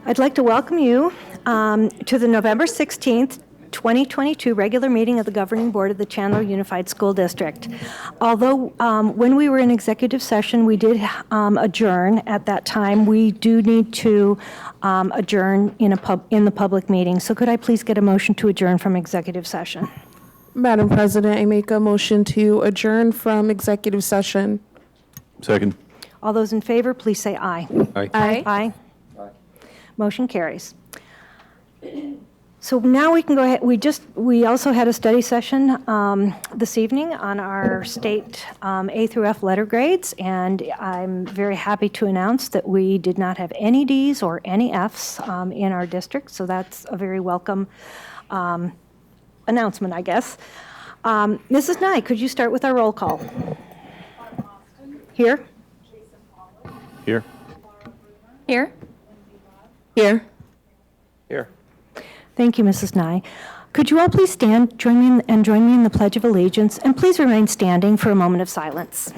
I'd like to welcome you to the November 16th, 2022 regular meeting of the Governing Board of the Chandler Unified School District. Although when we were in executive session, we did adjourn at that time, we do need to adjourn in the public meeting. So could I please get a motion to adjourn from executive session? Madam President, I make a motion to adjourn from executive session. Second. All those in favor, please say aye. Aye. Aye. Aye. Motion carries. So now we can go ahead. We also had a study session this evening on our state A through F letter grades, and I'm very happy to announce that we did not have any Ds or any Fs in our district, so that's a very welcome announcement, I guess. Mrs. Nye, could you start with our roll call? Here? Here. Here. Here. Here. Thank you, Mrs. Nye. Could you all please stand, join me in the Pledge of Allegiance, and please remain standing for a moment of silence.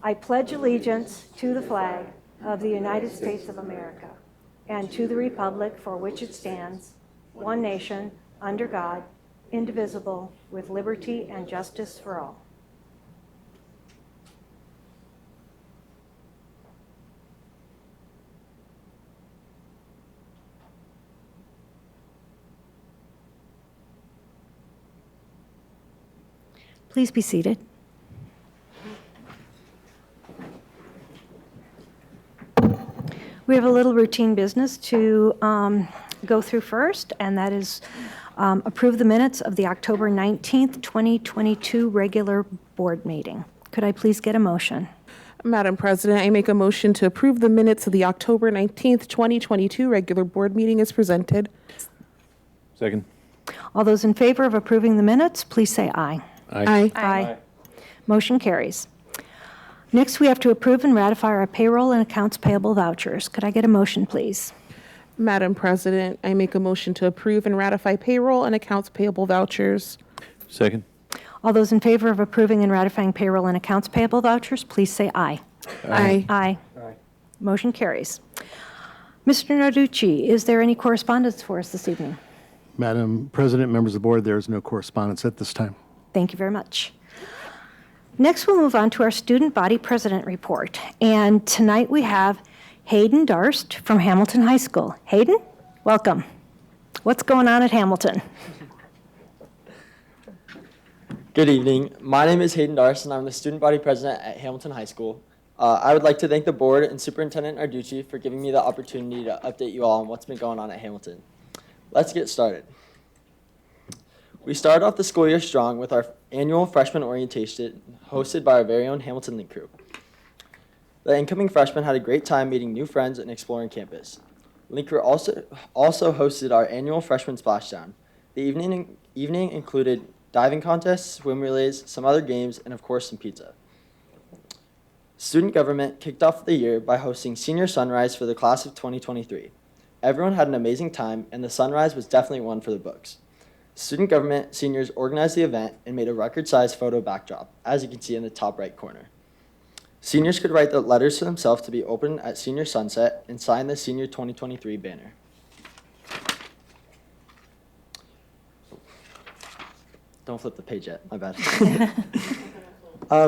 I pledge allegiance to the flag of the United States of America and to the republic for which it stands, one nation, under God, indivisible, with liberty and justice for all. Please be seated. We have a little routine business to go through first, and that is approve the minutes of the October 19th, 2022 regular board meeting. Could I please get a motion? Madam President, I make a motion to approve the minutes of the October 19th, 2022 regular board meeting as presented. Second. All those in favor of approving the minutes, please say aye. Aye. Aye. Motion carries. Next, we have to approve and ratify our payroll and accounts payable vouchers. Could I get a motion, please? Madam President, I make a motion to approve and ratify payroll and accounts payable vouchers. Second. All those in favor of approving and ratifying payroll and accounts payable vouchers, please say aye. Aye. Aye. Motion carries. Mr. Narducci, is there any correspondence for us this evening? Madam President, members of the board, there is no correspondence at this time. Thank you very much. Next, we'll move on to our student body president report. And tonight we have Hayden Darst from Hamilton High School. Hayden, welcome. What's going on at Hamilton? Good evening. My name is Hayden Darst, and I'm the student body president at Hamilton High School. I would like to thank the board and Superintendent Narducci for giving me the opportunity to update you all on what's been going on at Hamilton. Let's get started. We started off the school year strong with our annual freshman orientation hosted by our very own Hamilton Link crew. The incoming freshmen had a great time meeting new friends and exploring campus. Link crew also hosted our annual freshman splashdown. The evening included diving contests, swim relays, some other games, and of course some pizza. Student government kicked off the year by hosting Senior Sunrise for the class of 2023. Everyone had an amazing time, and the sunrise was definitely one for the books. Student government seniors organized the event and made a record-sized photo backdrop, as you can see in the top right corner. Seniors could write the letters to themselves to be opened at senior sunset and sign the Senior 2023 banner. Don't flip the page yet, my bad.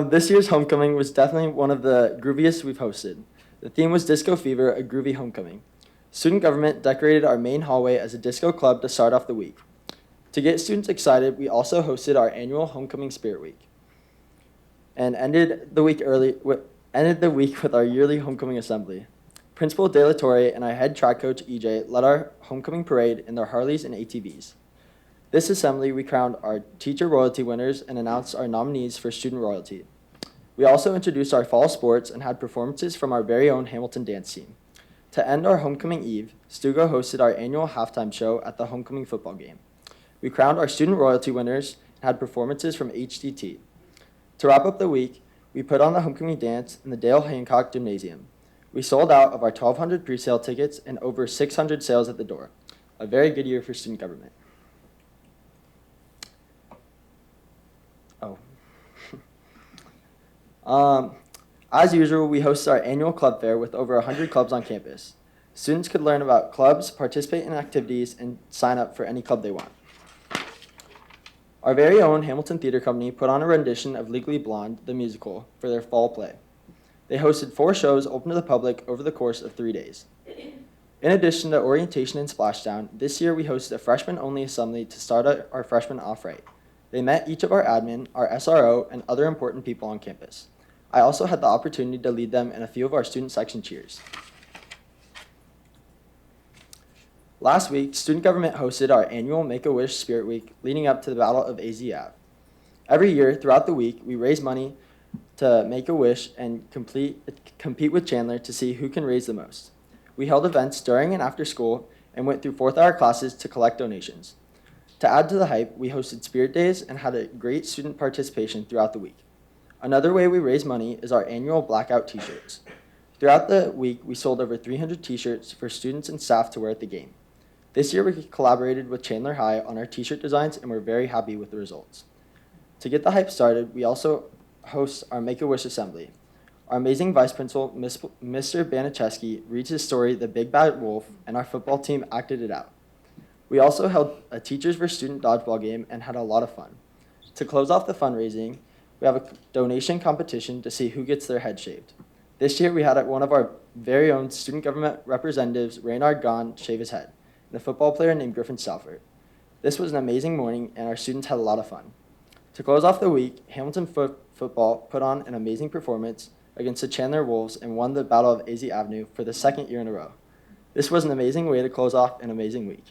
This year's homecoming was definitely one of the grooviest we've hosted. The theme was Disco Fever, a groovy homecoming. Student government decorated our main hallway as a disco club to start off the week. To get students excited, we also hosted our annual Homecoming Spirit Week and ended the week with our yearly homecoming assembly. Principal De La Torre and our head track coach EJ led our homecoming parade in their Harleys and ATVs. This assembly, we crowned our teacher royalty winners and announced our nominees for student royalty. We also introduced our fall sports and had performances from our very own Hamilton dance team. To end our homecoming eve, Stugo hosted our annual halftime show at the homecoming football game. We crowned our student royalty winners and had performances from HDT. To wrap up the week, we put on the homecoming dance in the Dale Hancock Gymnasium. We sold out of our 1,200 pre-sale tickets and over 600 sales at the door. A very good year for student government. As usual, we hosted our annual club fair with over 100 clubs on campus. Students could learn about clubs, participate in activities, and sign up for any club they want. Our very own Hamilton Theater Company put on a rendition of Legally Blonde, the musical, for their fall play. They hosted 4 shows open to the public over the course of 3 days. In addition to orientation and splashdown, this year we hosted a freshman-only assembly to start our freshmen off right. They met each of our admin, our SRO, and other important people on campus. I also had the opportunity to lead them in a few of our student section cheers. Last week, student government hosted our annual Make-A-Wish Spirit Week leading up to the Battle of AZ Ave. Every year, throughout the week, we raise money to make a wish and compete with Chandler to see who can raise the most. We held events during and after school and went through 4th-hour classes to collect donations. To add to the hype, we hosted Spirit Days and had a great student participation throughout the week. Another way we raise money is our annual Blackout t-shirts. Throughout the week, we sold over 300 t-shirts for students and staff to wear at the game. This year, we collaborated with Chandler High on our t-shirt designs and we're very happy with the results. To get the hype started, we also host our Make-A-Wish Assembly. Our amazing vice principal, Mr. Banicheski, reads his story, The Big Bad Wolf, and our football team acted it out. We also held a Teachers vs. Student dodgeball game and had a lot of fun. To close off the fundraising, we have a donation competition to see who gets their head shaved. This year, we had one of our very own student government representatives, Raynard Gahn, shave his head, and a football player named Griffin Salford. This was an amazing morning, and our students had a lot of fun. To close off the week, Hamilton football put on an amazing performance against the Chandler Wolves and won the Battle of AZ Avenue for the 2nd year in a row. This was an amazing way to close off an amazing week.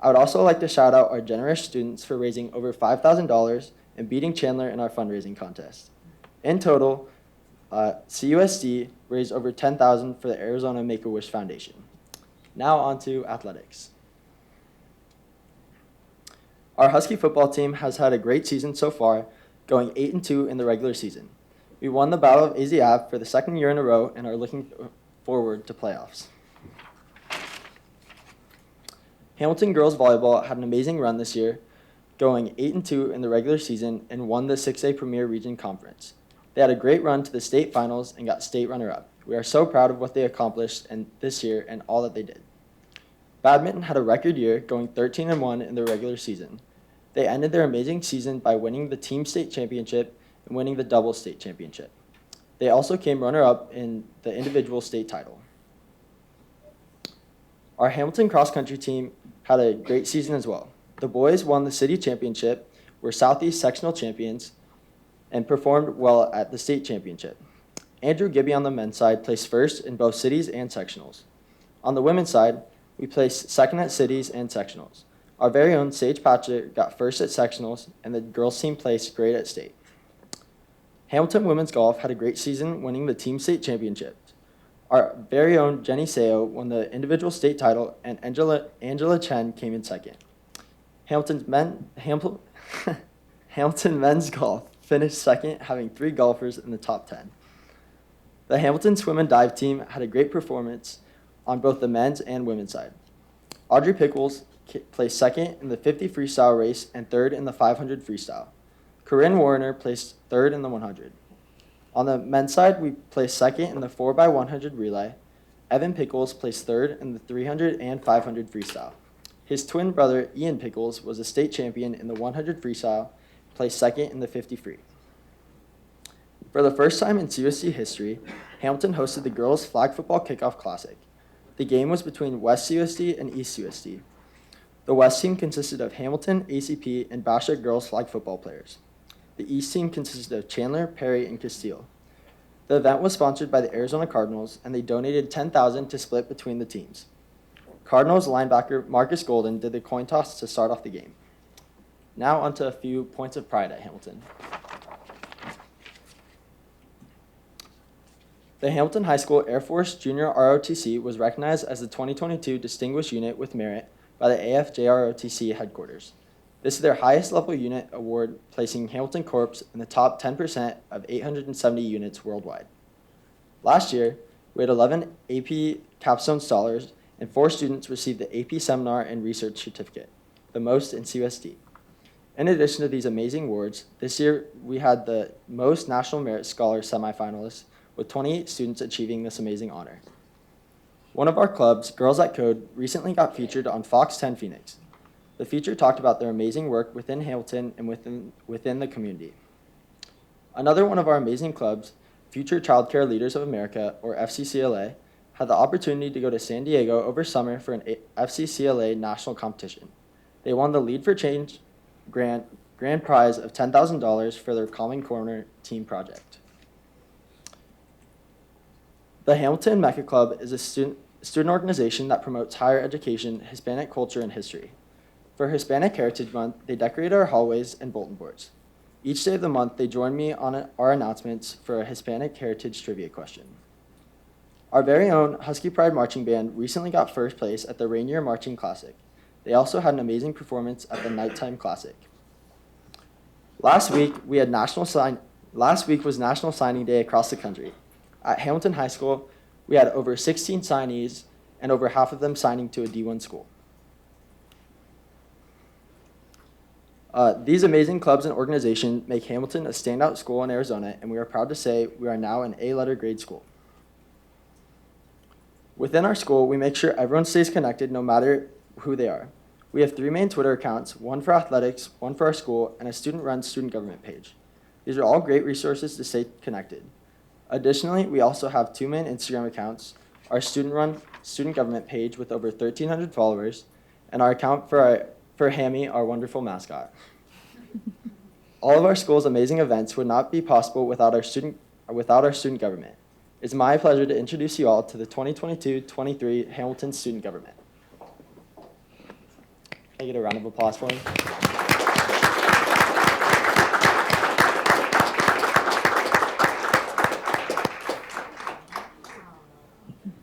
I would also like to shout out our generous students for raising over $5,000 and beating Chandler in our fundraising contest. In total, CUSD raised over $10,000 for the Arizona Make-A-Wish Foundation. Now on to athletics. Our Husky football team has had a great season so far, going 8-2 in the regular season. We won the Battle of AZ Ave for the 2nd year in a row and are looking forward to playoffs. Hamilton girls volleyball had an amazing run this year, going 8-2 in the regular season and won the 6A Premier Region Conference. They had a great run to the state finals and got state runner-up. We are so proud of what they accomplished this year and all that they did. Badminton had a record year, going 13-1 in the regular season. They ended their amazing season by winning the team state championship and winning the double state championship. They also came runner-up in the individual state title. Our Hamilton cross-country team had a great season as well. The boys won the city championship, were Southeast sectional champions, and performed well at the state championship. Andrew Gibby on the men's side placed first in both cities and sectionals. On the women's side, we placed second at cities and sectionals. Our very own Sage Patcher got first at sectionals, and the girls team placed great at state. Hamilton women's golf had a great season, winning the team state championship. Our very own Jenny Seo won the individual state title, and Angela Chen came in second. Hamilton men's golf finished second, having 3 golfers in the top 10. The Hamilton swim and dive team had a great performance on both the men's and women's side. Audrey Pickles placed second in the 50 freestyle race and third in the 500 freestyle. Corinne Warner placed third in the 100. On the men's side, we placed second in the 4x100 relay. Evan Pickles placed third in the 300 and 500 freestyle. His twin brother, Ian Pickles, was a state champion in the 100 freestyle, placed second in the 50 free. For the first time in CUSD history, Hamilton hosted the Girls Flag Football Kickoff Classic. The game was between West CUSD and East CUSD. The West team consisted of Hamilton, ACP, and Basha girls flag football players. The East team consisted of Chandler, Perry, and Castile. The event was sponsored by the Arizona Cardinals, and they donated $10,000 to split between the teams. Cardinals linebacker Marcus Golden did the coin toss to start off the game. Now onto a few points of pride at Hamilton. The Hamilton High School Air Force Junior ROTC was recognized as the 2022 Distinguished Unit with Merit by the AFJROTC headquarters. This is their highest level unit award, placing Hamilton Corps in the top 10% of 870 units worldwide. Last year, we had 11 AP Capstone Scholars and 4 students received the AP Seminar and Research Certificate, the most in CUSD. In addition to these amazing awards, this year we had the most National Merit Scholar semifinalists, with 28 students achieving this amazing honor. One of our clubs, Girls at Code, recently got featured on Fox 10 Phoenix. The feature talked about their amazing work within Hamilton and within the community. Another one of our amazing clubs, Future Childcare Leaders of America, or FCCLA, had the opportunity to go to San Diego over summer for an FCCLA national competition. They won the Lead for Change grand prize of $10,000 for their Common Corner team project. The Hamilton Mecca Club is a student organization that promotes higher education, Hispanic culture, and history. For Hispanic Heritage Month, they decorate our hallways and bulletin boards. Each day of the month, they join me on our announcements for a Hispanic Heritage Trivia question. Our very own Husky Pride Marching Band recently got first place at the Rainier Marching Classic. They also had an amazing performance at the Nighttime Classic. Last week was National Signing Day across the country. At Hamilton High School, we had over 16 signees and over half of them signing to a D1 school. These amazing clubs and organizations make Hamilton a standout school in Arizona, and we are proud to say we are now an A-letter grade school. Within our school, we make sure everyone stays connected no matter who they are. We have 3 main Twitter accounts, one for athletics, one for our school, and a student-run student government page. These are all great resources to stay connected. Additionally, we also have 2 main Instagram accounts, our student-run student government page with over 1,300 followers, and our account for Hammy, our wonderful mascot. All of our school's amazing events would not be possible without our student government. It's my pleasure to introduce you all to the 2022-23 Hamilton Student Government. Can I get a round of applause for him?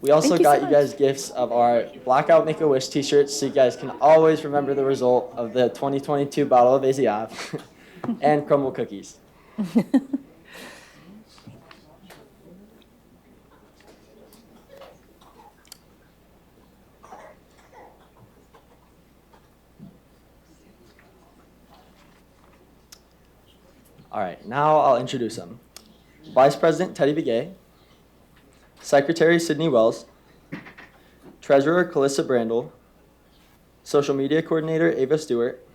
We also Thank you got so you guys gifts of our Blackout Make-A-Wish t-shirts so you guys can always remember the result of the 2022 Battle of AZF and crumble cookies. All right, now I'll introduce them. Vice President Teddy Begay, Secretary Sydney Wells, Treasurer Calissa Brandel, Social Media Coordinator Ava Stewart,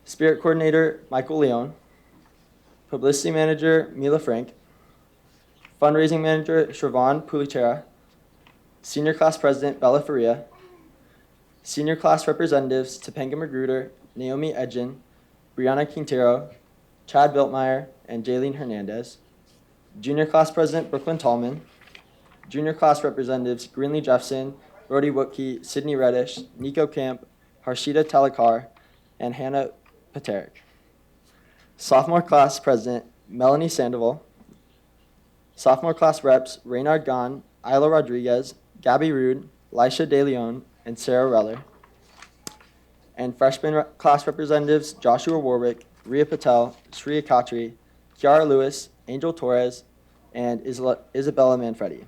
Spirit Coordinator Michael Leone, Publicity Manager Mila Frank, Fundraising Manager Shravan Pulichera, Senior Class President Bella Faria, Senior Class Representatives Topanga Magruder, Naomi Edgin, Brianna Quintero, Chad Biltmeyer, and Jaylene Hernandez, Junior Class President Brooklyn Tallman, Junior Class Representatives Greenlee Jeffson, Brody Wootke, Sydney Reddish, Nico Camp, Harshita Talakar, and Hannah Paterik. Sophomore Class President Melanie Sandoval, Sophomore Class Reps Reynard Gahn, Isla Rodriguez, Gabby Rude, Lisha De Leon, and Sarah Reller. And Freshman Class Representatives Joshua Warwick, Ria Patel, Shreya Khatri, Kiara Lewis, Angel Torres, and Isabella Manfredi.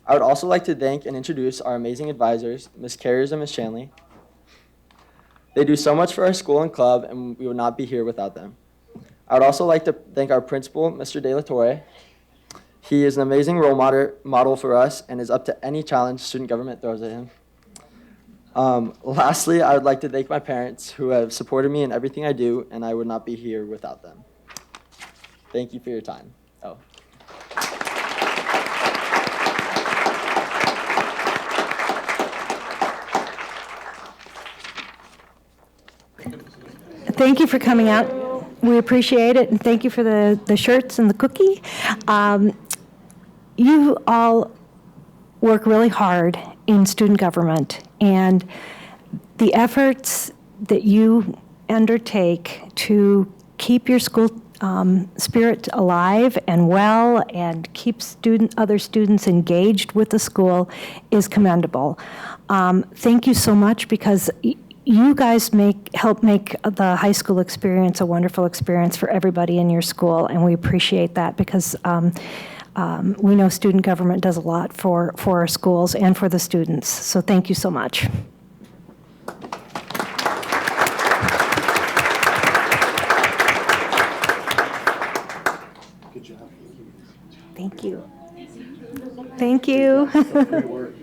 I would also like to thank and introduce our amazing advisors, Ms. Carriers and Ms. Shanley. They do so much for our school and club, and we would not be here without them. I would also like to thank our principal, Mr. De La Torre. He is an amazing role model for us and is up to any challenge student government throws at him. Lastly, I would like to thank my parents who have supported me in everything I do, and I would not be here without them. Thank you for your time. Oh. Thank you for coming out. We appreciate it, and thank you for the shirts and the cookie. You all work really hard in student government, and the efforts that you undertake to keep your school spirit alive and well and keep other students engaged with the school is commendable. Thank you so much, because you guys help make the high school experience a wonderful experience for everybody in your school, and we appreciate that, because we know student government does a lot for our schools and for the students. So thank you so much. Good job. Thank you. Thank you. Thank you. Great work.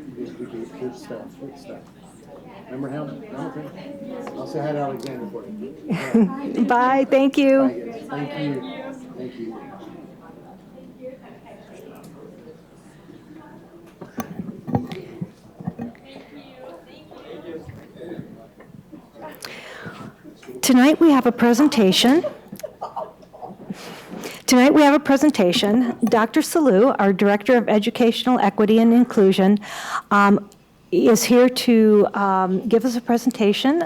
Good stuff, good stuff. Remember Hamilton? I'll say hi to Alexander for you. Bye, thank Bye, you. guys. Thank you. Thank you. Tonight we have a presentation. Dr. Salou, our Director of Educational Equity and Inclusion, is here to give us a presentation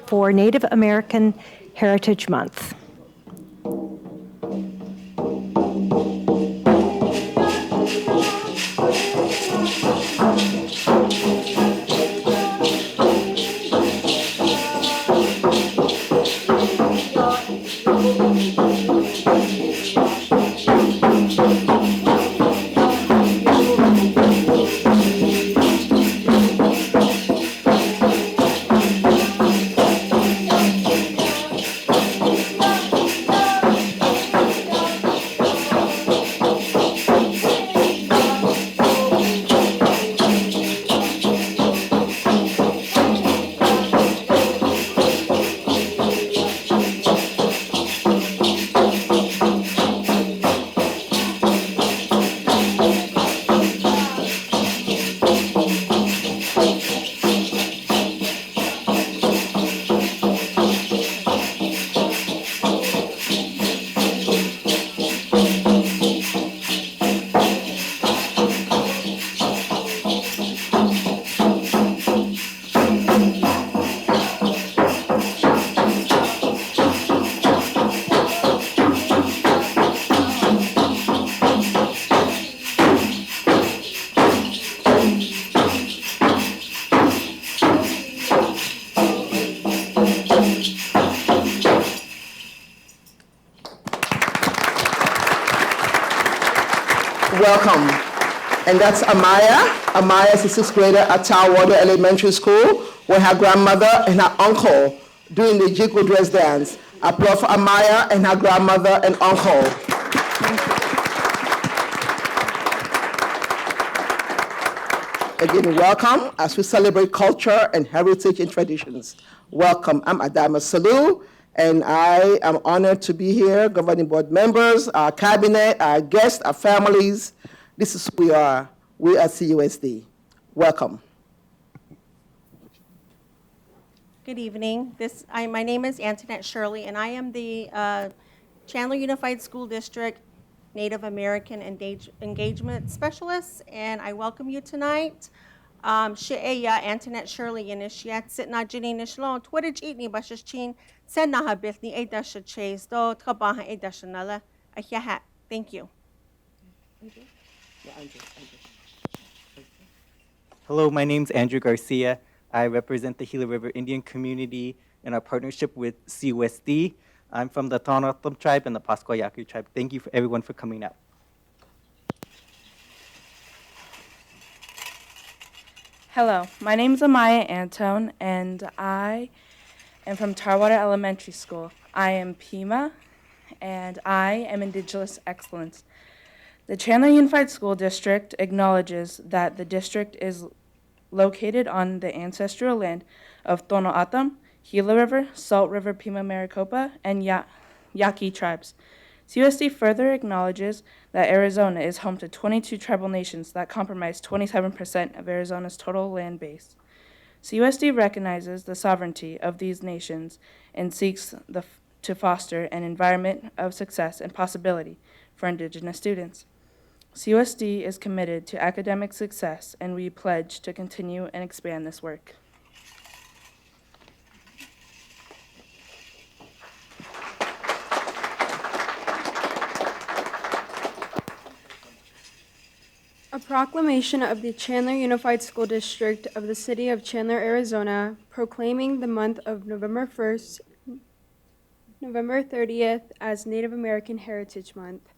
for Native American Heritage Month. Welcome. And that's Amaya. Amaya is a sixth grader at Tower Elementary School, where her grandmother and her uncle doing the Jiggle dress dance. Applause for Amaya and her grandmother and uncle. Again, welcome as we celebrate culture and heritage and traditions. Welcome. I'm Adama Salou, and I am honored to be here, governing board members, our cabinet, our guests, our families. This is who we are. We are CUSD. Welcome. Good evening. My name is Antoinette Shirley, and I am the Chandler Unified School District Native American Engagement Specialist, and I welcome you tonight. She'eya Antoinette Shirley initiate sit na jini nishlon Twitter eatni bashachin sen na habit ni edasha chase do trabaha edasha nala ahyahat. Thank you. Hello, my name's Andrew Garcia. I represent the Gila River Indian community in our partnership with CUSD. I'm from the Tohono tribe and the Pasquayaki tribe. Thank you for everyone for coming out. Hello, my name is Amaya Antone, and I am from Tarwater Elementary School. I am Pima, and I am Indigenous Excellence. The Chandler Unified School District acknowledges that the district is located on the ancestral land of Tohono O'odham, Gila River, Salt River, Pima Maricopa, and Yaqui tribes. CUSD further acknowledges that Arizona is home to 22 tribal nations that comprise 27% of Arizona's total land base. CUSD recognizes the sovereignty of these nations and seeks to foster an environment of success and possibility for Indigenous students. CUSD is committed to academic success, and we pledge to continue and expand this work. A proclamation of the Chandler Unified School District of the City of Chandler, Arizona, proclaiming the month of November 30th as Native American Heritage Month.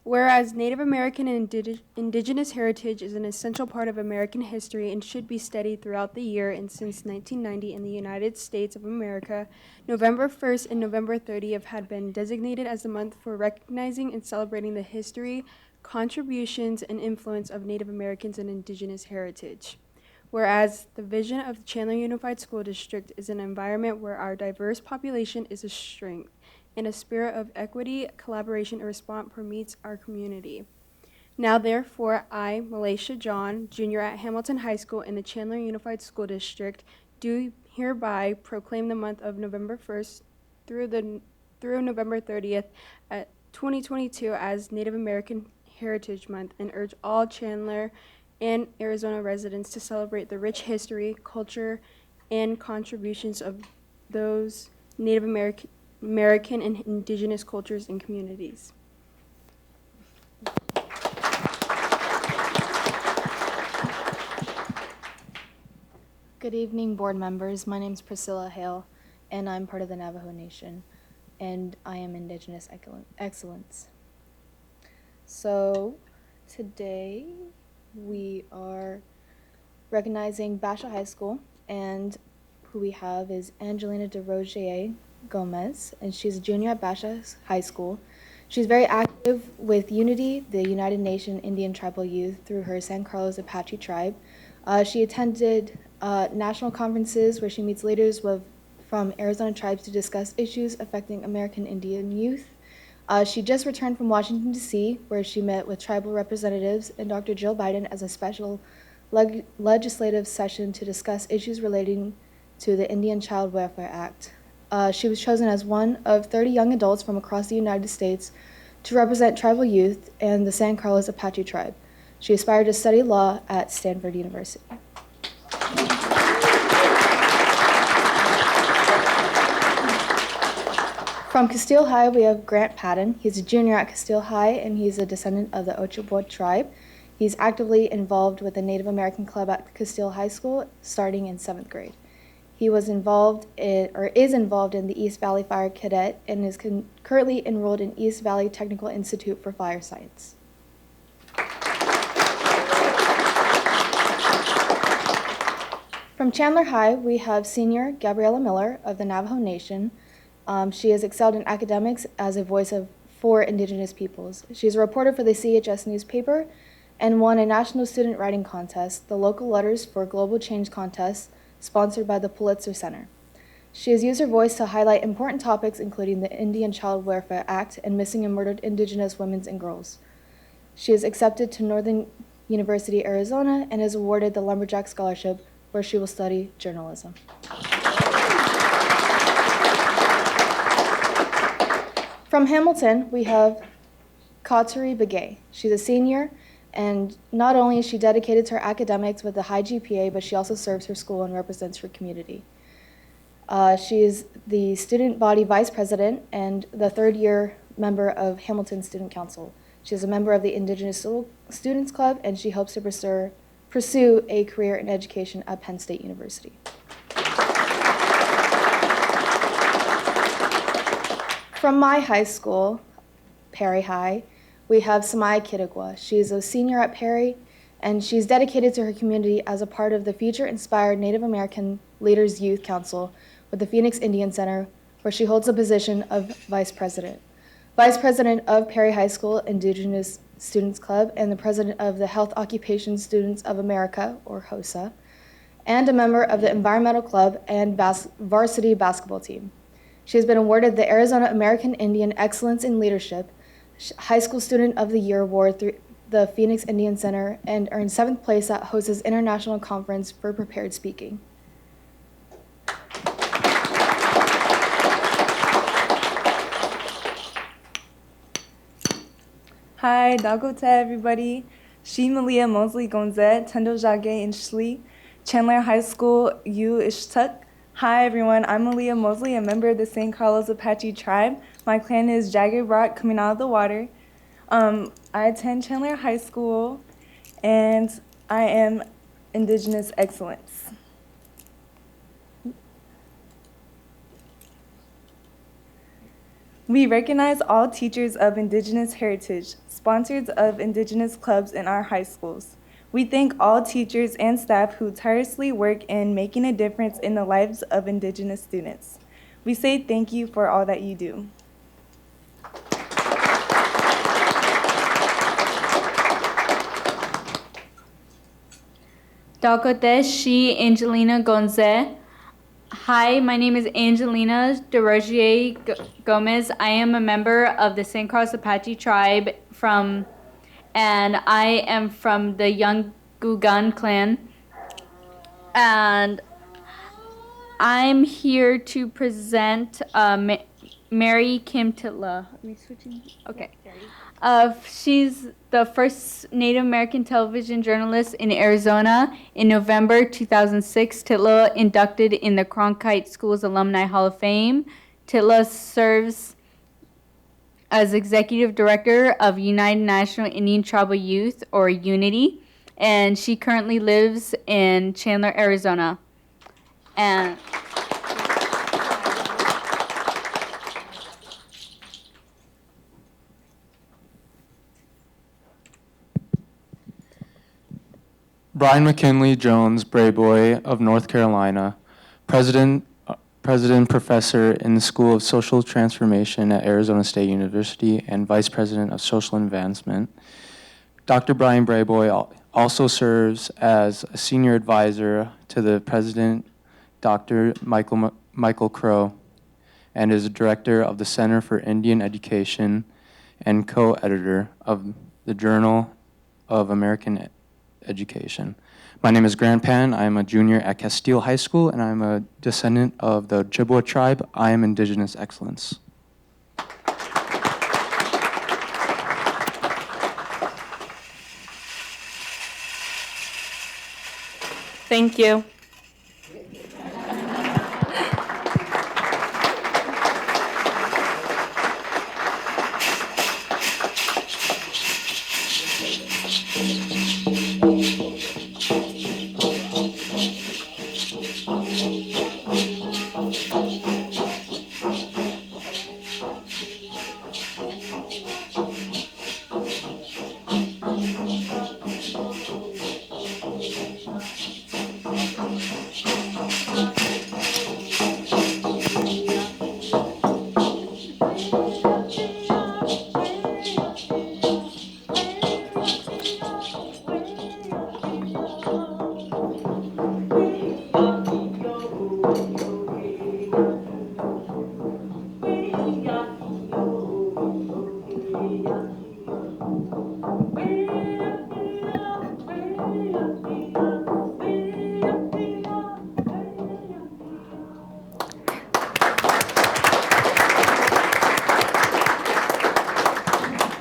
Whereas Native American and Indigenous heritage is an essential part of American history and should be studied throughout the year, and since 1990 in the United States of America, November 1st and November 30th had been designated as the month for recognizing and celebrating the history, contributions, and influence of Native Americans and Indigenous heritage. Whereas the vision of the Chandler Unified School District is an environment where our diverse population is a strength, and a spirit of equity, collaboration, and response permeates our community. Now, therefore, I, Malaysia John, junior at Hamilton High School in the Chandler Unified School District, do hereby proclaim the month of November 1st through November 30th at 2022 as Native American Heritage Month, and urge all Chandler and Arizona residents to celebrate the rich history, culture, and contributions of those Native American and Indigenous cultures and communities. Good evening, board members. My name is Priscilla Hale, and I'm part of the Navajo Nation, and I am Indigenous Excellence. So today we are recognizing Basha High School, and who we have is Angelina DeRogier Gomez, and she's a junior at Basha High School. She's very active with Unity, the United Nation Indian Tribal Youth, through her San Carlos Apache tribe. She attended national conferences where she meets leaders from Arizona tribes to discuss issues affecting American Indian youth. She just returned from Washington, D.C., where she met with tribal representatives and Dr. Jill Biden as a special legislative session to discuss issues relating to the Indian Child Welfare Act. She was chosen as one of 30 young adults from across the United States to represent tribal youth and the San Carlos Apache tribe. She aspired to study law at Stanford University. From Castile High, we have Grant Patton. He's a junior at Castile High, and he's a descendant of the Ojibwa tribe. He's actively involved with the Native American Club at Castile High School, starting in 7th grade. He was involved is involved in the East Valley Fire Cadet and is currently enrolled in East Valley Technical Institute for Fire Science. From Chandler High, we have senior Gabriella Miller of the Navajo Nation. She has excelled in academics as a voice for Indigenous peoples. She's a reporter for the CHS newspaper and won a national student writing contest, the Local Letters for Global Change contest, sponsored by the Pulitzer Center. She has used her voice to highlight important topics including the Indian Child Welfare Act and missing and murdered Indigenous women and girls. She is accepted to Northern University, Arizona, and is awarded the Lumberjack Scholarship, where she will study journalism. From Hamilton, we have Kateri Begay. She's a senior, and not only is she dedicated to her academics with a high GPA, but she also serves her school and represents her community. She is the student body vice president and the third-year member of Hamilton Student Council. She is a member of the Indigenous Students Club, and she hopes to pursue a career in education at Penn State University. From my high school, Perry High, we have Samaya Kidigwa. She's a senior at Perry, and she's dedicated to her community as a part of the future-inspired Native American Leaders Youth Council with the Phoenix Indian Center, where she holds the position of vice president. Vice president of Perry High School Indigenous Students Club and the president of the Health Occupation Students of America, or HOSA, and a member of the Environmental Club and varsity basketball team. She has been awarded the Arizona American Indian Excellence in Leadership High School Student of the Year Award through the Phoenix Indian Center and earned 7th place at HOSA's International Conference for Prepared Speaking. Hi, Dagote everybody. She Malia Mosley Gonzet, Tendo Jage in Shli, Chandler High School, U Ishtuk. Hi everyone, I'm Malia Mosley, a member of the San Carlos Apache tribe. My clan is Jagged Rock coming out of the water. I attend Chandler High School, and I am Indigenous Excellence. We recognize all teachers of Indigenous heritage, sponsors of Indigenous clubs in our high schools. We thank all teachers and staff who tirelessly work in making a difference in the lives of Indigenous students. We say thank you for all that you do. Dakoteshi Angelina Gonze. Hi, my name is Angelina DeRogier Gomez. I am a member of the St. Croix Apache tribe and I am from the Yungugan clan. And I'm here to present Mary Kim Titla. Are we switching? Okay. She's the first Native American television journalist in Arizona. In November 2006, Titla inducted in the Cronkite Schools Alumni Hall of Fame. Titla serves as executive director of United National Indian Tribal Youth, or UNITY, and she currently lives in Chandler, Arizona. And Brian McKinley Jones, Brayboy of North Carolina, President Professor in the School of Social Transformation at Arizona State University and Vice President of Social Advancement. Dr. Brian Brayboy also serves as a Senior Advisor to the President, Dr. Michael Crow, and is Director of the Center for Indian Education and co-editor of the Journal of American Education. My name is Grant Pan. I am a junior at Castile High School, and I'm a descendant of the Ojibwa tribe. I am Indigenous Excellence. Thank you.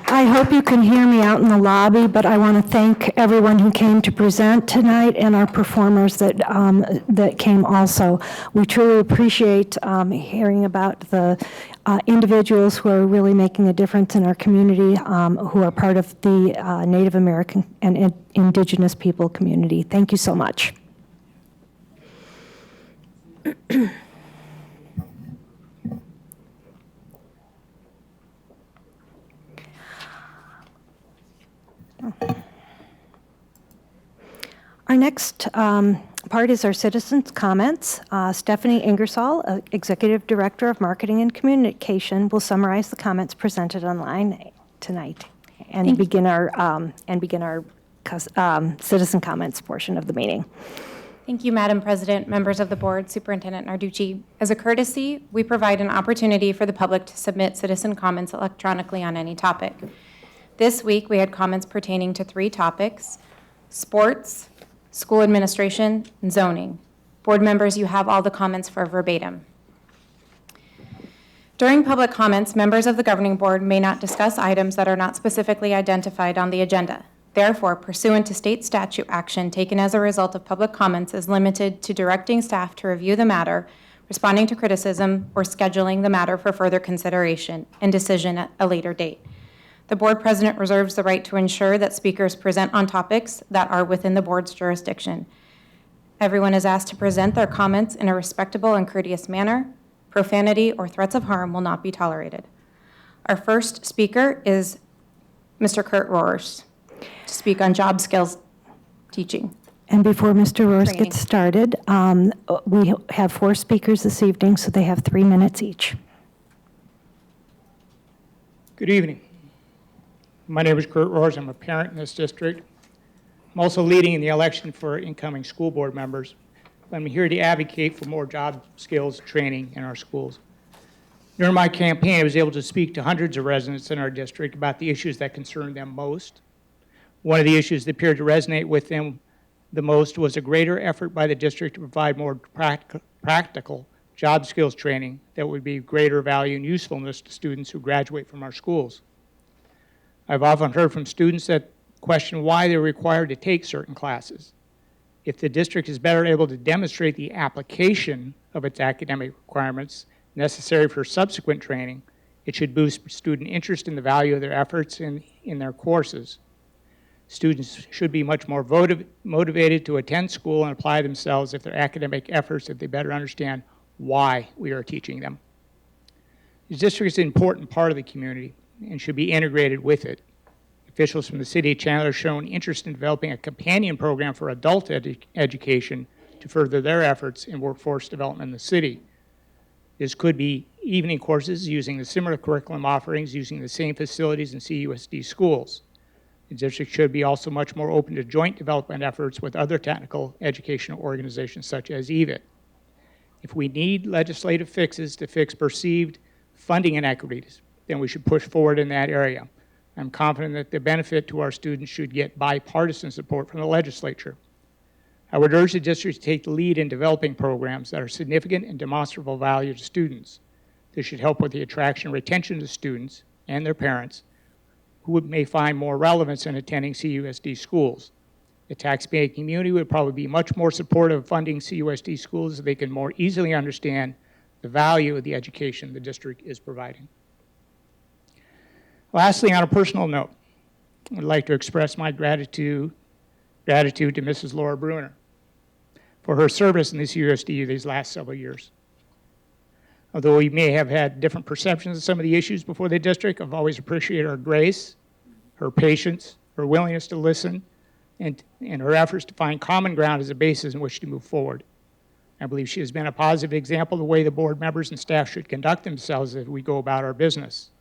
I hope you can hear me out in the lobby, but I want to thank everyone who came to present tonight and our performers that came also. We truly appreciate hearing about the individuals who are really making a difference in our community, who are part of the Native American and Indigenous people community. Thank you so much. Our next part is our citizens' comments. Stephanie Ingersoll, Executive Director of Marketing and Communication, will summarize the comments presented online tonight and begin our citizen comments portion of the meeting. Thank you, Madam President, members of the board, Superintendent Narducci. As a courtesy, we provide an opportunity for the public to submit citizen comments electronically on any topic. This week, we had comments pertaining to 3 topics: sports, school administration, and zoning. Board members, you have all the comments for verbatim. During public comments, members of the governing board may not discuss items that are not specifically identified on the agenda. Therefore, pursuant to state statute, action taken as a result of public comments is limited to directing staff to review the matter, responding to criticism, or scheduling the matter for further consideration and decision at a later date. The board president reserves the right to ensure that speakers present on topics that are within the board's jurisdiction. Everyone is asked to present their comments in a respectable and courteous manner. Profanity or threats of harm will not be tolerated. Our first speaker is Mr. Kurt Rohrs to speak on job skills teaching. And before Mr. Rohrs gets started, we have 4 speakers this evening, so they have 3 minutes each. Good evening. My name is Kurt Rohrs. I'm a parent in this district. I'm also leading in the election for incoming school board members. I'm here to advocate for more job skills training in our schools. During my campaign, I was able to speak to hundreds of residents in our district about the issues that concern them most. One of the issues that appeared to resonate with them the most was a greater effort by the district to provide more practical job skills training that would be greater value and usefulness to students who graduate from our schools. I've often heard from students that question why they're required to take certain classes. If the district is better able to demonstrate the application of its academic requirements necessary for subsequent training, it should boost student interest in the value of their efforts in their courses. Students should be much more motivated to attend school and apply themselves if their academic efforts, if they better understand why we are teaching them. The district is an important part of the community and should be integrated with it. Officials from the city of Chandler have shown interest in developing a companion program for adult education to further their efforts in workforce development in the city. This could be evening courses using the similar curriculum offerings using the same facilities in CUSD schools. The district should be also much more open to joint development efforts with other technical educational organizations such as EVIT. If we need legislative fixes to fix perceived funding inequities, then we should push forward in that area. I'm confident that the benefit to our students should get bipartisan support from the legislature. I would urge the district to take the lead in developing programs that are significant and demonstrable value to students. This should help with the attraction and retention of students and their parents who may find more relevance in attending CUSD schools. The taxpaying community would probably be much more supportive of funding CUSD schools if they can more easily understand the value of the education the district is providing. Lastly, on a personal note, I'd like to express my gratitude to Mrs. Laura Bruner for her service in this USD these last several years. Although we may have had different perceptions of some of the issues before the district, I've always appreciated her grace, her patience, her willingness to listen, and her efforts to find common ground as a basis in which to move forward. I believe she has been a positive example of the way the board members and staff should conduct themselves as we go about our business.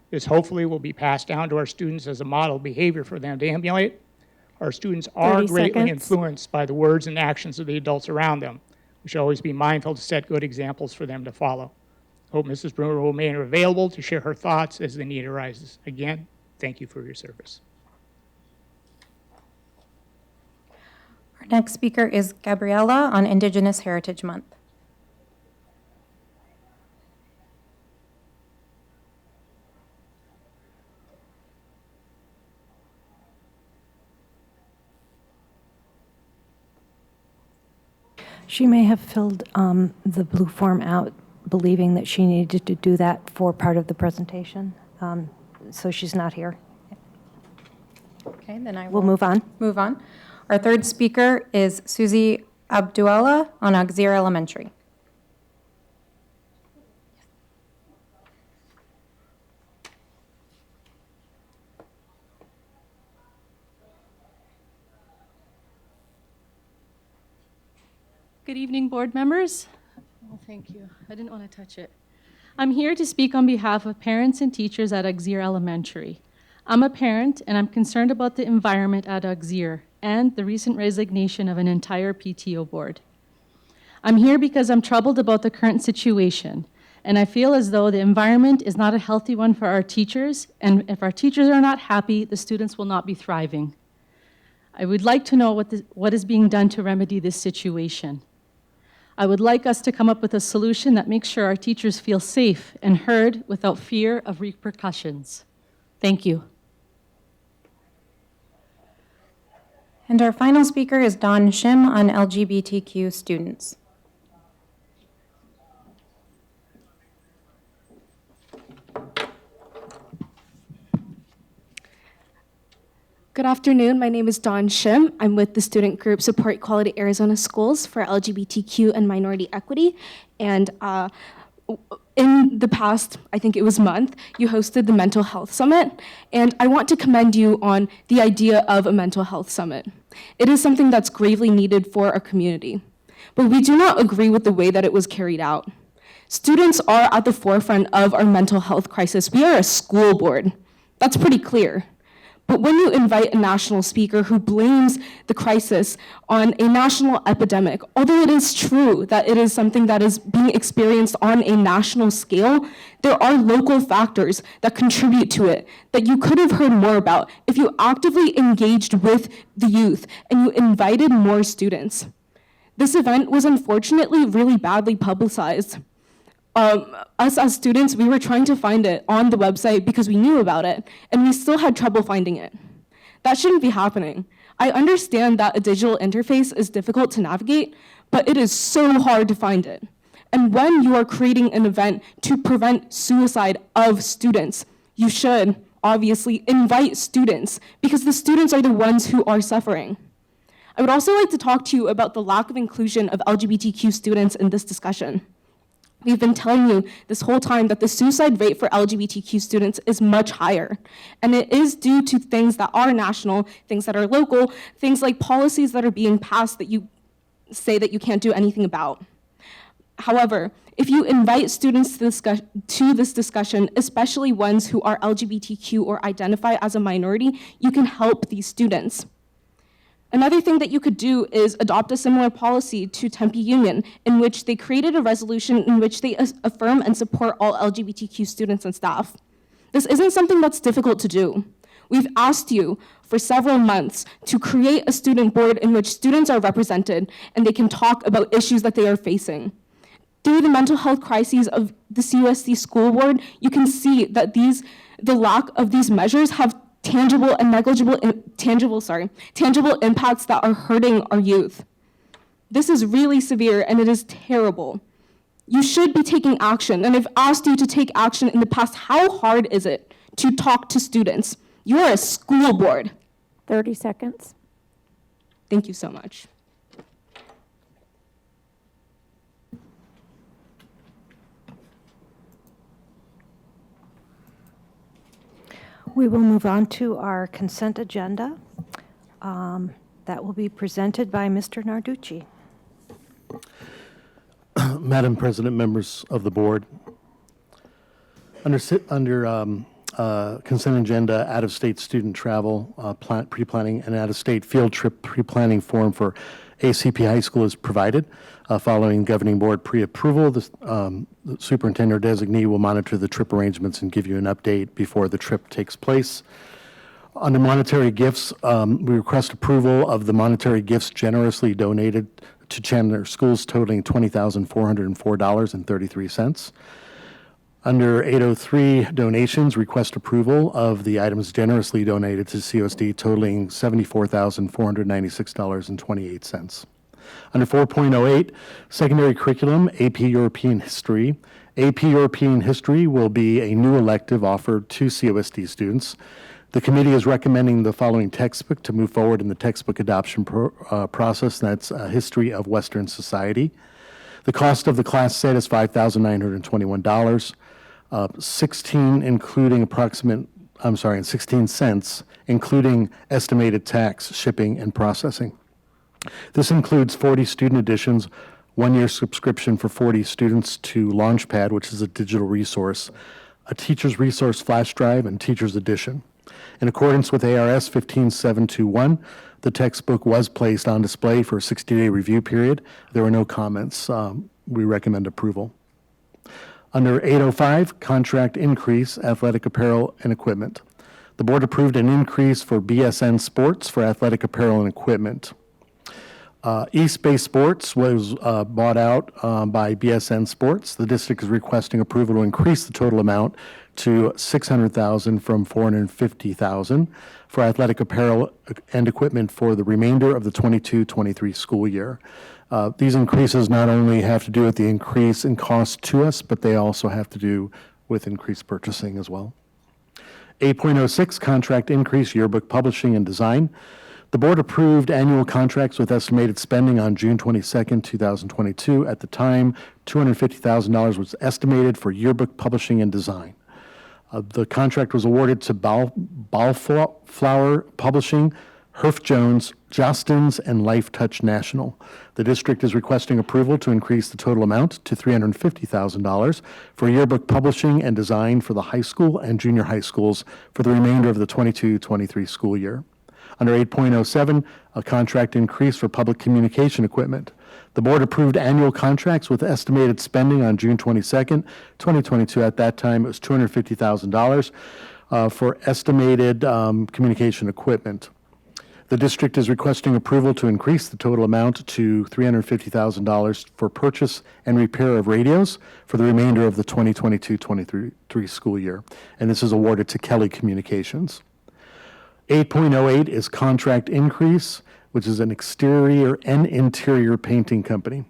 This hopefully will be passed down to our students as a model behavior for them to emulate. Our students are 30 greatly seconds. influenced by the words and actions of the adults around them. We should always be mindful to set good examples for them to follow. I hope Mrs. Bruner will remain available to share her thoughts as the need arises. Again, thank you for your service. Our next speaker is Gabriella on Indigenous Heritage Month. She may have filled the blue form out, believing that she needed to do that for part of the presentation. So she's not here. Okay, then I We'll will move on. move on. Our third speaker is Susie Abdulla on Auxerre Elementary. Good evening, board members. Oh, thank you. I didn't want to touch it. I'm here to speak on behalf of parents and teachers at Auxerre Elementary. I'm a parent, and I'm concerned about the environment at Auxerre and the recent resignation of an entire PTO board. I'm here because I'm troubled about the current situation, and I feel as though the environment is not a healthy one for our teachers, and if our teachers are not happy, the students will not be thriving. I would like to know what is being done to remedy this situation. I would like us to come up with a solution that makes sure our teachers feel safe and heard without fear of repercussions. Thank you. And our final speaker is Don Shim on LGBTQ students. Good afternoon. My name is Dawn Shim. I'm with the student group Support Equality Arizona Schools for LGBTQ and minority equity. And in the past, I think it was month, you hosted the Mental Health Summit. And I want to commend you on the idea of a mental health summit. It is something that's gravely needed for our community. But we do not agree with the way that it was carried out. Students are at the forefront of our mental health crisis. We are a school board. That's pretty clear. But when you invite a national speaker who blames the crisis on a national epidemic, although it is true that it is something that is being experienced on a national scale, there are local factors that contribute to it that you could have heard more about if you actively engaged with the youth and you invited more students. This event was unfortunately really badly publicized. Us as students, we were trying to find it on the website because we knew about it, and we still had trouble finding it. That shouldn't be happening. I understand that a digital interface is difficult to navigate, but it is so hard to find it. And when you are creating an event to prevent suicide of students, you should obviously invite students because the students are the ones who are suffering. I would also like to talk to you about the lack of inclusion of LGBTQ students in this discussion. We've been telling you this whole time that the suicide rate for LGBTQ students is much higher. And it is due to things that are national, things that are local, things like policies that are being passed that you say that you can't do anything about. However, if you invite students to this discussion, especially ones who are LGBTQ or identify as a minority, you can help these students. Another thing that you could do is adopt a similar policy to Tempe Union, in which they created a resolution in which they affirm and support all LGBTQ students and staff. This isn't something that's difficult to do. We've asked you for several months to create a student board in which students are represented and they can talk about issues that they are facing. Through the mental health crises of the CUSD school board, you can see that the lack of these measures have tangible impacts that are hurting our youth. This is really severe and it is terrible. You should be taking action, and I've asked you to take action in the past. How hard is it to talk to students? You are a school board. 30 seconds. Thank you so much. We will move on to our consent agenda. That will be presented by Mr. Narducci. Madam President, members of the board, under consent agenda, out-of-state student travel pre-planning and out-of-state field trip pre-planning form for ACP High School is provided. Following governing board pre-approval, the superintendent or designee will monitor the trip arrangements and give you an update before the trip takes place. Under monetary gifts, we request approval of the monetary gifts generously donated to Chandler Schools totaling $20,404.33. Under 803 donations, request approval of the items generously donated to CUSD totaling $74,496.28. Under 4.08, secondary curriculum, AP European History. AP European History will be a new elective offered to CUSD students. The committee is recommending the following textbook to move forward in the textbook adoption process. That's History of Western Society. The cost of the class set is $5,921. 16 cents, including estimated tax, shipping, and processing. This includes 40 student editions, 1-year subscription for 40 students to Launchpad, which is a digital resource, a teacher's resource flash drive, and teacher's edition. In accordance with ARS 15721, the textbook was placed on display for a 60-day review period. There were no comments. We recommend approval. Under 805, contract increase, athletic apparel and equipment. The board approved an increase for BSN Sports for athletic apparel and equipment. East Bay Sports was bought out by BSN Sports. The district is requesting approval to increase the total amount to $600,000 from $450,000 for athletic apparel and equipment for the remainder of the 22-23 school year. These increases not only have to do with the increase in cost to us, but they also have to do with increased purchasing as well. 8.06, contract increase, yearbook publishing and design. The board approved annual contracts with estimated spending on June 22nd, 2022. At the time, $250,000 was estimated for yearbook publishing and design. The contract was awarded to Ballflower Publishing, Herff Jones, Jostens, and Life Touch National. The district is requesting approval to increase the total amount to $350,000 for yearbook publishing and design for the high school and junior high schools for the remainder of the 22-23 school year. Under 8.07, a contract increase for public communication equipment. The board approved annual contracts with estimated spending on June 22nd, 2022. At that time, it was $250,000 for estimated communication equipment. The district is requesting approval to increase the total amount to $350,000 for purchase and repair of radios for the remainder of the 2022-23 school year, and this is awarded to Kelly Communications. 8.08 is contract increase, which is an exterior and interior painting company.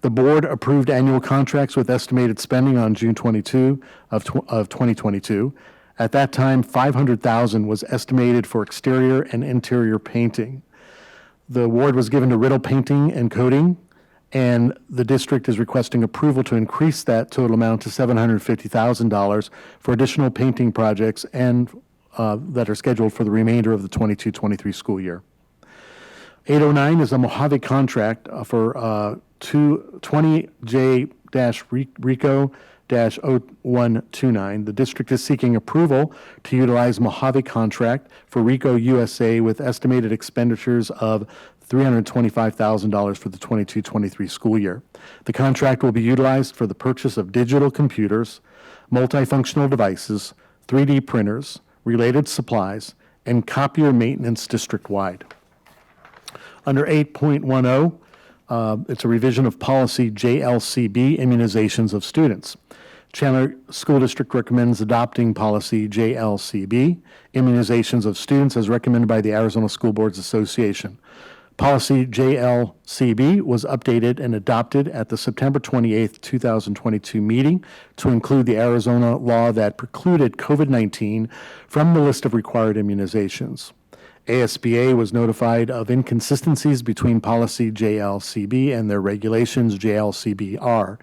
The board approved annual contracts with estimated spending on June 22 of 2022. At that time, $500,000 was estimated for exterior and interior painting. The award was given to Riddle Painting and Coating, and the district is requesting approval to increase that total amount to $750,000 for additional painting projects and that are scheduled for the remainder of the 22-23 school year. 809 is a Mojave contract for 20J-RICO-0129. The district is seeking approval to utilize Mojave contract for RICO USA with estimated expenditures of $325,000 for the 22-23 school year. The contract will be utilized for the purchase of digital computers, multifunctional devices, 3D printers, related supplies, and copier maintenance district-wide. Under 8.10, it's a revision of policy JLCB, immunizations of students. Chandler School District recommends adopting policy JLCB, immunizations of students, as recommended by the Arizona School Boards Association. Policy JLCB was updated and adopted at the September 28, 2022 meeting to include the Arizona law that precluded COVID-19 from the list of required immunizations. ASBA was notified of inconsistencies between policy JLCB and their regulations JLCBR.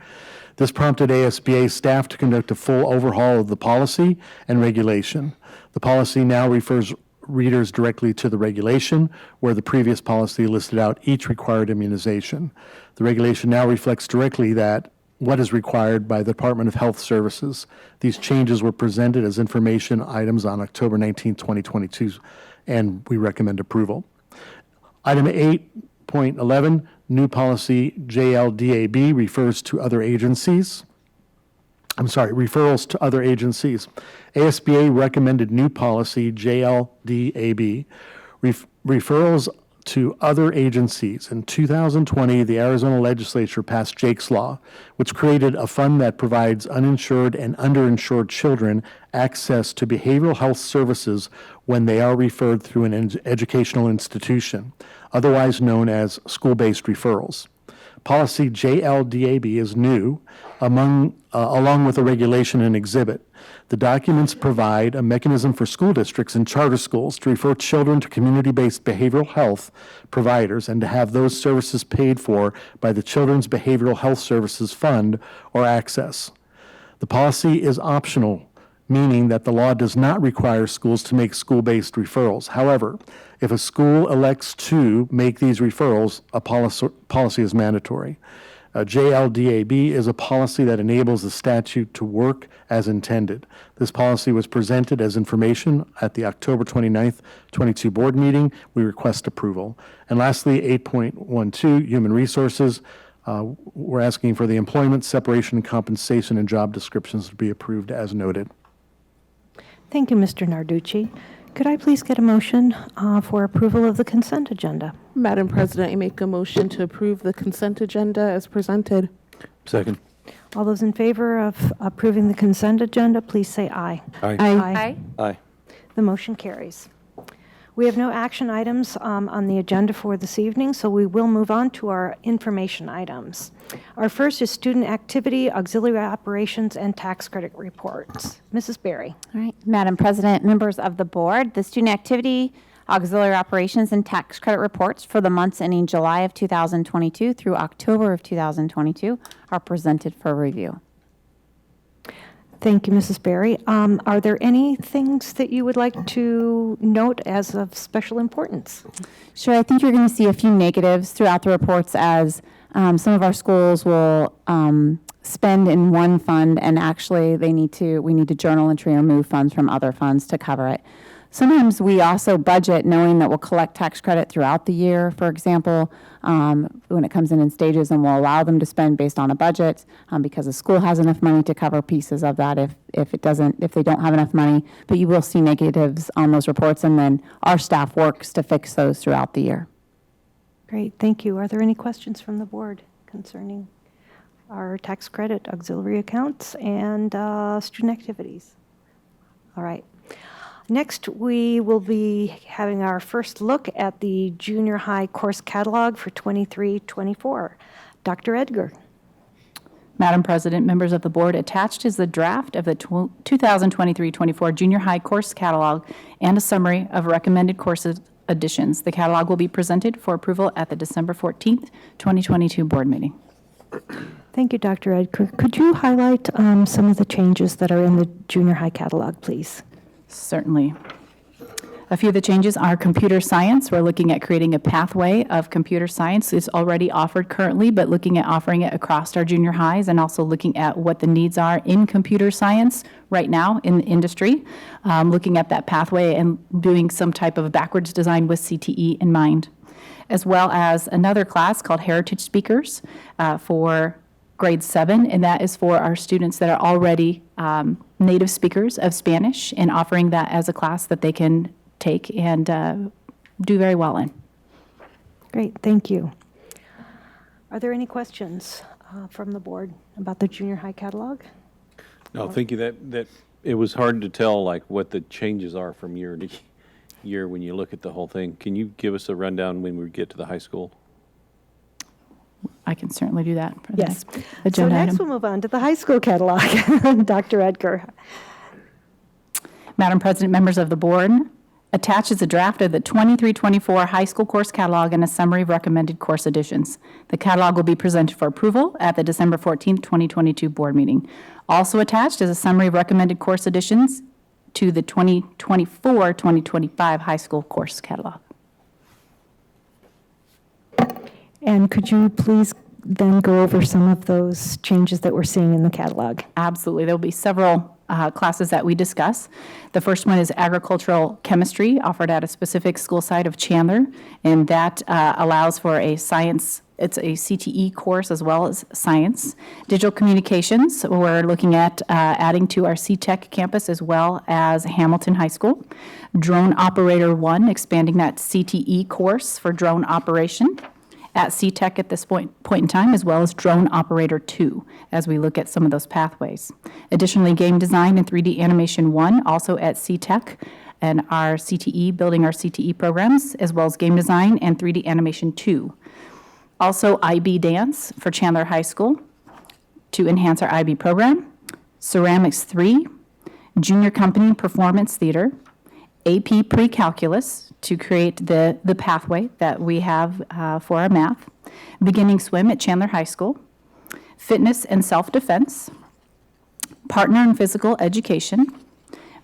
This prompted ASBA staff to conduct a full overhaul of the policy and regulation. The policy now refers readers directly to the regulation, where the previous policy listed out each required immunization. The regulation now reflects directly that what is required by the Department of Health Services. These changes were presented as information items on October 19, 2022, and we recommend approval. Item 8.11, new policy JLDAB refers to other agencies. Referrals to other agencies. ASBA recommended new policy JLDAB, referrals to other agencies. In 2020, the Arizona legislature passed Jake's Law, which created a fund that provides uninsured and underinsured children access to behavioral health services when they are referred through an educational institution, otherwise known as school-based referrals. Policy JLDAB is new, along with a regulation and exhibit. The documents provide a mechanism for school districts and charter schools to refer children to community-based behavioral health providers and to have those services paid for by the Children's Behavioral Health Services Fund or Access. The policy is optional, meaning that the law does not require schools to make school-based referrals. However, if a school elects to make these referrals, a policy is mandatory. JLDAB is a policy that enables the statute to work as intended. This policy was presented as information at the October 29th, 22 board meeting. We request approval. And lastly, 8.12, human resources. We're asking for the employment, separation, compensation, and job descriptions to be approved as noted. Thank you, Mr. Narducci. Could I please get a motion for approval of the consent agenda? Madam President, I make a motion to approve the consent agenda as presented. Second. All those in favor of approving the consent agenda, please say aye. Aye. Aye. Aye. The motion carries. We have no action items on the agenda for this evening, so we will move on to our information items. Our first is student activity, auxiliary operations, and tax credit reports. Mrs. Berry. All right, Madam President, members of the board, the student activity, auxiliary operations, and tax credit reports for the months ending July of 2022 through October of 2022 are presented for review. Thank you, Mrs. Berry. Are there any things that you would like to note as of special importance? Sure, I think you're going to see a few negatives throughout the reports as some of our schools will spend in one fund and actually we need to journal entry or move funds from other funds to cover it. Sometimes we also budget knowing that we'll collect tax credit throughout the year, for example, when it comes in stages, and we'll allow them to spend based on a budget because the school has enough money to cover pieces of that if they don't have enough money. But you will see negatives on those reports, and then our staff works to fix those throughout the year. Great, thank you. Are there any questions from the board concerning our tax credit auxiliary accounts and student activities? All right. Next, we will be having our first look at the junior high course catalog for 23-24. Dr. Edgar. Madam President, members of the board, attached is the draft of the 2023-24 junior high course catalog and a summary of recommended course additions. The catalog will be presented for approval at the December 14th, 2022 board meeting. Thank you, Dr. Edgar. Could you highlight some of the changes that are in the junior high catalog, please? Certainly. A few of the changes are computer science. We're looking at creating a pathway of computer science. It's already offered currently, but looking at offering it across our junior highs and also looking at what the needs are in computer science right now in the industry, looking at that pathway and doing some type of backwards design with CTE in mind, as well as another class called Heritage Speakers for grade 7, and that is for our students that are already native speakers of Spanish, and offering that as a class that they can take and do very well in. Great, thank you. Are there any questions from the board about the junior high catalog? No, thank you. That it was hard to tell like what the changes are from year to year when you look at the whole thing. Can you give us a rundown when we get to the high school? I can certainly do that for the Yes. next So agenda next item. we'll move on to the high school catalog. Dr. Edgar. Madam President, members of the board, attached is a draft of the 23-24 high school course catalog and a summary of recommended course additions. The catalog will be presented for approval at the December 14th, 2022 board meeting. Also attached is a summary of recommended course additions to the 2024-2025 high school course catalog. And could you please then go over some of those changes that we're seeing in the catalog? Absolutely. There will be several classes that we discuss. The first one is agricultural chemistry, offered at a specific school site of Chandler, and that allows for a science. It's a CTE course as well as science. Digital communications, we're looking at adding to our CTech campus as well as Hamilton High School. Drone Operator 1, expanding that CTE course for drone operation at CTech at this point in time, as well as Drone Operator 2, as we look at some of those pathways. Additionally, Game Design and 3D Animation 1, also at CTech, and our CTE, building our CTE programs, as well as Game Design and 3D Animation 2. Also, IB Dance for Chandler High School to enhance our IB program. Ceramics 3, Junior Company Performance Theater, AP Pre-Calculus to create the pathway that we have for our math. Beginning Swim at Chandler High School. Fitness and Self-Defense. Partner in Physical Education.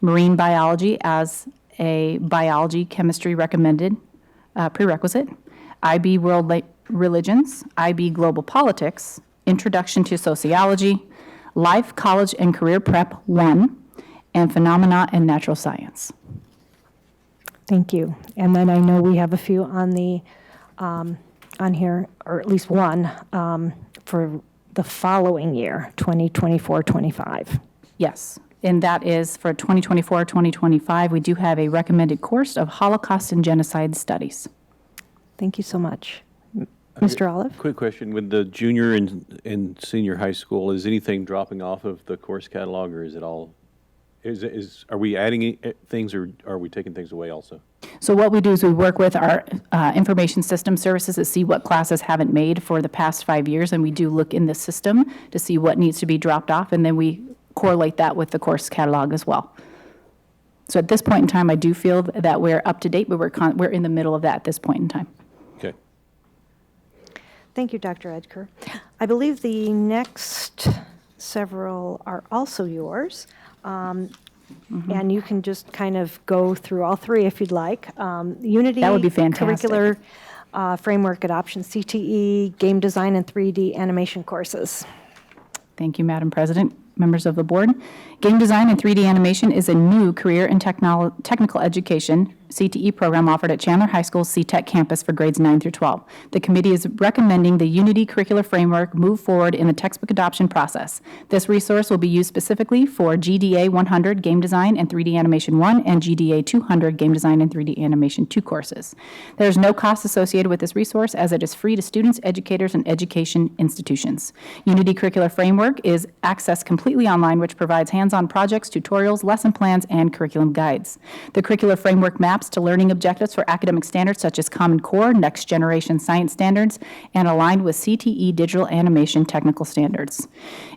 Marine Biology as a biology chemistry recommended prerequisite. IB World Religions, IB Global Politics, Introduction to Sociology, Life, College, and Career Prep 1, and Phenomena and Natural Science. Thank you. And then I know we have a few on the on here, or at least one for the following year, 2024-25. Yes, and that is for 2024-2025. We do have a recommended course of Holocaust and Genocide Studies. Thank you so much. Mr. Olive? Quick question. With the junior and senior high school, is anything dropping off of the course catalog, or is it all, are we adding things, or are we taking things away also? So what we do is we work with our information system services to see what classes haven't made for the past 5 years, and we do look in the system to see what needs to be dropped off, and then we correlate that with the course catalog as well. So at this point in time, I do feel that we're up to date, but we're in the middle of that at this point in time. Okay. Thank you, Dr. Edgar. I believe the next several are also yours. And you can just kind of go through all three if you'd like. Unity That would be fantastic. Curricular Framework Adoption, CTE, Game Design and 3D Animation courses. Thank you, Madam President, members of the board. Game design and 3D animation is a new career and technical education CTE program offered at Chandler High School's CTEC campus for grades 9 through 12. The committee is recommending the Unity curricular framework move forward in the textbook adoption process. This resource will be used specifically for GDA 100 Game Design and 3D Animation 1 and GDA 200 Game Design and 3D Animation 2 courses. There is no cost associated with this resource as it is free to students, educators, and education institutions. Unity curricular framework is accessed completely online, which provides hands-on projects, tutorials, lesson plans, and curriculum guides. The curricular framework maps to learning objectives for academic standards such as Common Core, Next Generation Science Standards, and aligned with CTE digital animation technical standards.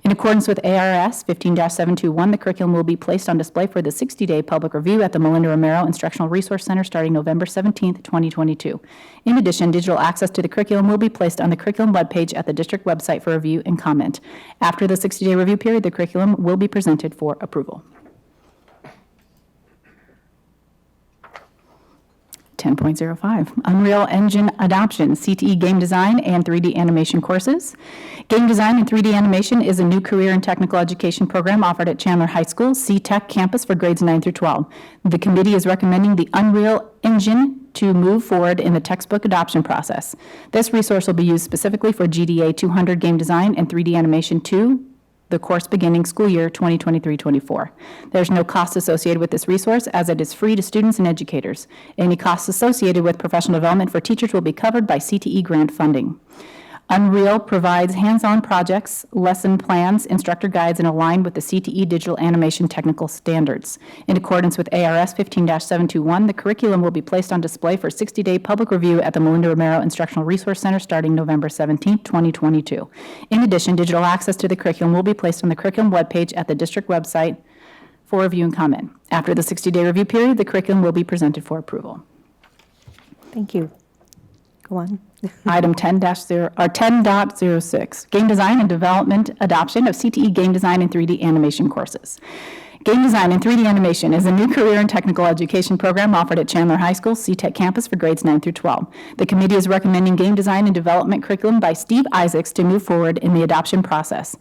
In accordance with ARS 15-721, the curriculum will be placed on display for the 60-day public review at the Melinda Romero Instructional Resource Center starting November 17, 2022. In addition, digital access to the curriculum will be placed on the curriculum webpage at the district website for review and comment. After the 60-day review period, the curriculum will be presented for approval. 10.05, Unreal Engine Adoption, CTE Game Design and 3D Animation courses. Game Design and 3D Animation is a new career and technical education program offered at Chandler High School, CTEC campus for grades 9 through 12. The committee is recommending the Unreal Engine to move forward in the textbook adoption process. This resource will be used specifically for GDA 200 Game Design and 3D Animation 2, the course beginning school year 2023-24. There's no cost associated with this resource as it is free to students and educators. Any costs associated with professional development for teachers will be covered by CTE grant funding. Unreal provides hands-on projects, lesson plans, instructor guides, and aligned with the CTE digital animation technical standards. In accordance with ARS 15-721, the curriculum will be placed on display for 60-day public review at the Melinda Romero Instructional Resource Center starting November 17, 2022. In addition, digital access to the curriculum will be placed on the curriculum webpage at the district website for review and comment. After the 60-day review period, the curriculum will be presented for approval. Thank you. Go on. Item 10.06, Game Design and Development Adoption of CTE Game Design and 3D Animation courses. Game Design and 3D Animation is a new career and technical education program offered at Chandler High School, CTEC campus for grades 9 through 12. The committee is recommending Game Design and Development curriculum by Steve Isaacs to move forward in the adoption process.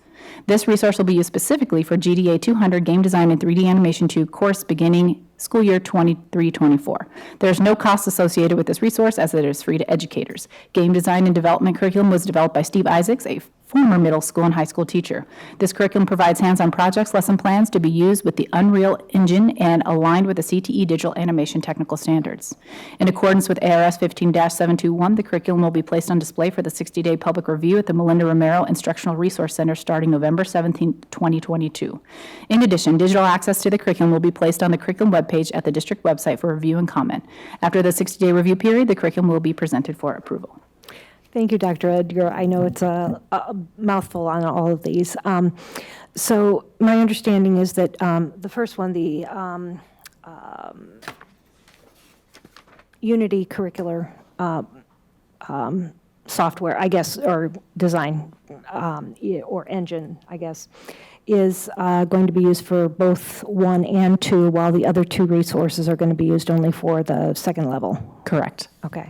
This resource will be used specifically for GDA 200 Game Design and 3D Animation 2 course beginning school year 23-24. There is no cost associated with this resource as it is free to educators. Game Design and Development curriculum was developed by Steve Isaacs, a former middle school and high school teacher. This curriculum provides hands-on projects, lesson plans to be used with the Unreal Engine and aligned with the CTE digital animation technical standards. In accordance with ARS 15-721, the curriculum will be placed on display for the 60-day public review at the Melinda Romero Instructional Resource Center starting November 17, 2022. In addition, digital access to the curriculum will be placed on the curriculum webpage at the district website for review and comment. After the 60-day review period, the curriculum will be presented for approval. Thank you, Dr. Edgar. I know it's a mouthful on all of these. So my understanding is that the first one, the Unity curricular software, I guess, or design or engine, I guess, is going to be used for both 1 and 2, while the other 2 resources are going to be used only for the second level. Correct. Okay.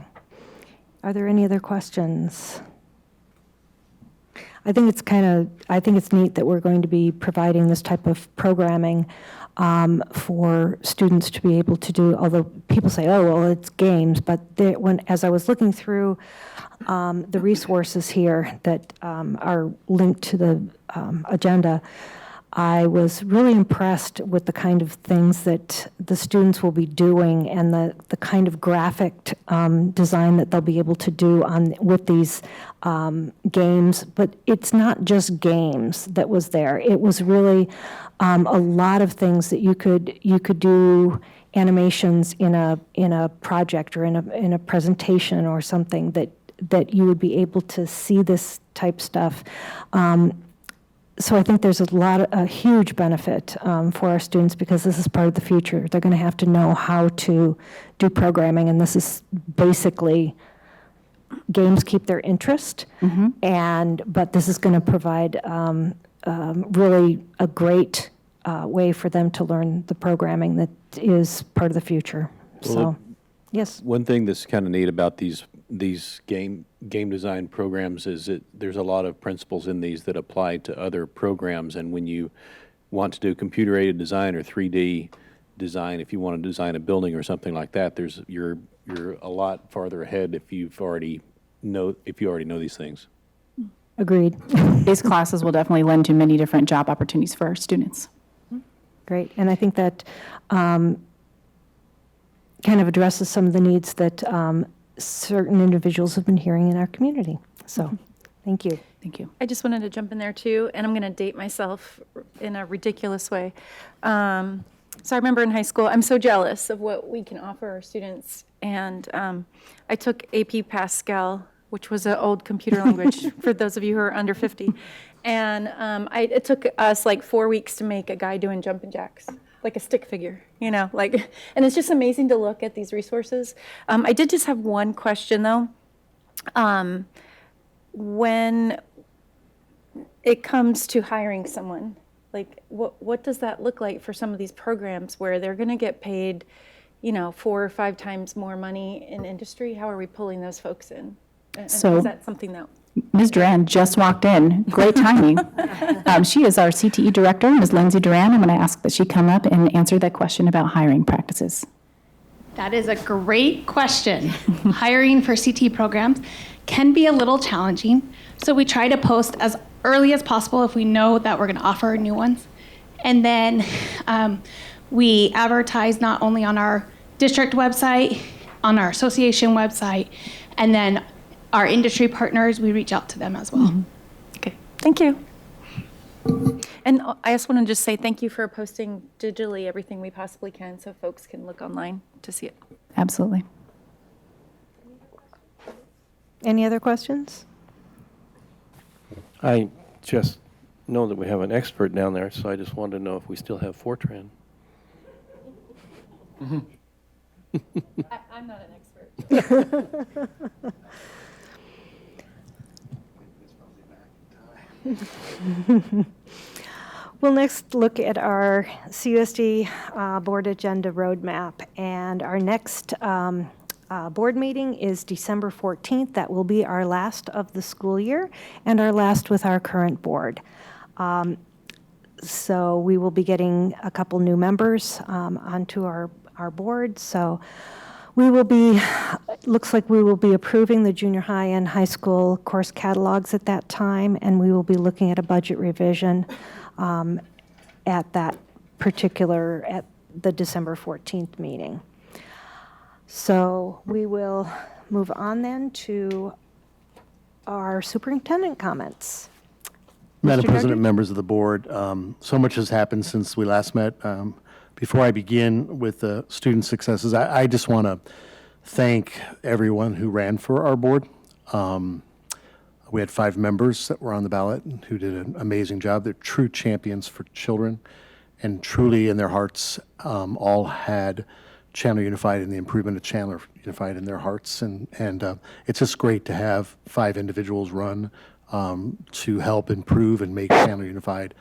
Are there any other questions? I think it's neat that we're going to be providing this type of programming for students to be able to do, although people say, oh, well, it's games, but as I was looking through the resources here that are linked to the agenda, I was really impressed with the kind of things that the students will be doing and the kind of graphic design that they'll be able to do with these games. But it's not just games that was there. It was really a lot of things that you could do animations in a project or in a presentation or something that you would be able to see this type stuff. So I think there's a huge benefit for our students because this is part of the future. They're going to have to know how to do programming, and this is basically games keep their interest, but this is going to provide really a great way for them to learn the programming that is part of the future. So, yes. One thing that's kind of neat about these game design programs is that there's a lot of principles in these that apply to other programs, and when you want to do computer-aided design or 3D design, if you want to design a building or something like that, you're a lot farther ahead if you already know these things. Agreed. These classes will definitely lend to many different job opportunities for our students. Great. And I think that kind of addresses some of the needs that certain individuals have been hearing in our community. So, thank you. Thank you. I just wanted to jump in there too, and I'm going to date myself in a ridiculous way. So I remember in high school, I'm so jealous of what we can offer our students. And I took AP Pascal, which was an old computer language for those of you who are under 50. And it took us like 4 weeks to make a guy doing jumping jacks, like a stick figure, and it's just amazing to look at these resources. I did just have one question though. When it comes to hiring someone, like what does that look like for some of these programs where they're going to get paid, 4 or 5 times more money in industry? How are we pulling those folks in? And So- is that something that Ms. Duran just walked in. Great timing. She is our CTE director, Ms. Lindsay Duran. I'm going to ask that she come up and answer that question about hiring practices. That is a great question. Hiring for CT programs can be a little challenging, so we try to post as early as possible if we know that we're going to offer new ones. And then we advertise not only on our district website, on our association website, and then our industry partners, we reach out to them as well. Okay, thank you. And I just want to just say thank you for posting digitally everything we possibly can so folks can look online to see it. Absolutely. Any other questions? I just know that we have an expert down there, so I just wanted to know if we still have Fortran. I'm not an expert. We'll next look at our CUSD board agenda roadmap, and our next board meeting is December 14th. That will be our last of the school year and our last with our current board. So we will be getting a couple new members onto our board. So we will be, looks like we will be approving the junior high and high school course catalogs at that time, and we will be looking at a budget revision at that particular, at the December 14th meeting. So we will move on then to our superintendent comments. Madam Mr. President, Gardner? members of the board, so much has happened since we last met. Before I begin with the student successes, I just want to thank everyone who ran for our board. We had 5 members that were on the ballot who did an amazing job. They're true champions for children, and truly in their hearts all had Chandler Unified and the improvement of Chandler Unified in their hearts. And it's just great to have 5 individuals run to help improve and make Chandler Unified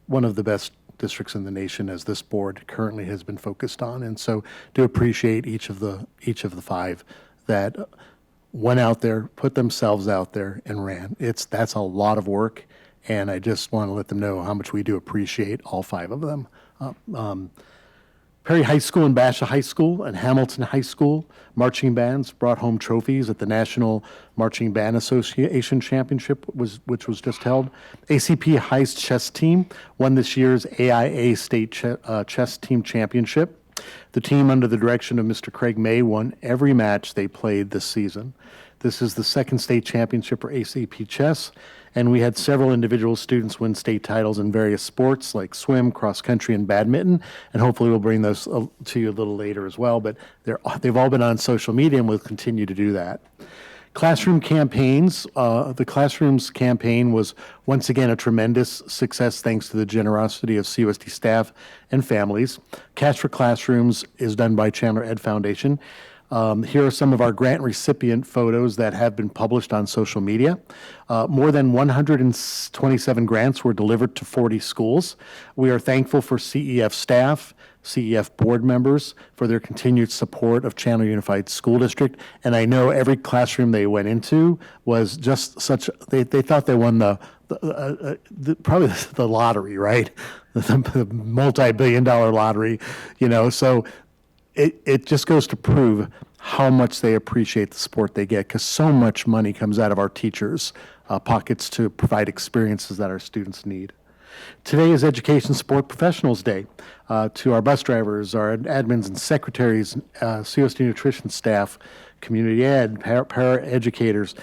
one of the best districts in the nation, as this board currently has been focused on. And so do appreciate each of the 5 that went out there, put themselves out there and ran. That's a lot of work, and I just want to let them know how much we do appreciate all 5 of them. Perry High School and Basha High School and Hamilton High School marching bands brought home trophies at the National Marching Band Association Championship, which was just held. ACP High's chess team won this year's AIA State Chess Team Championship. The team, under the direction of Mr. Craig May, won every match they played this season. This is the 2nd state championship for ACP chess, and we had several individual students win state titles in various sports like swim, cross country, and badminton, and hopefully we'll bring those to you a little later as well, but they've all been on social media and will continue to do that. Classroom campaigns. The Classrooms campaign was once again a tremendous success thanks to the generosity of CUSD staff and families. Cash for Classrooms is done by Chandler Ed Foundation. Here are some of our grant recipient photos that have been published on social media. More than 127 grants were delivered to 40 schools. We are thankful for CEF staff, CEF board members for their continued support of Chandler Unified School District. And I know every classroom they went into was just such, they thought they won probably the lottery, right? The multi-billion-dollar lottery, so it just goes to prove how much they appreciate the support they get, because so much money comes out of our teachers' pockets to provide experiences that our students need. Today is Education Support Professionals Day. To our bus drivers, our admins and secretaries, COSD nutrition staff, community ed, para-educators,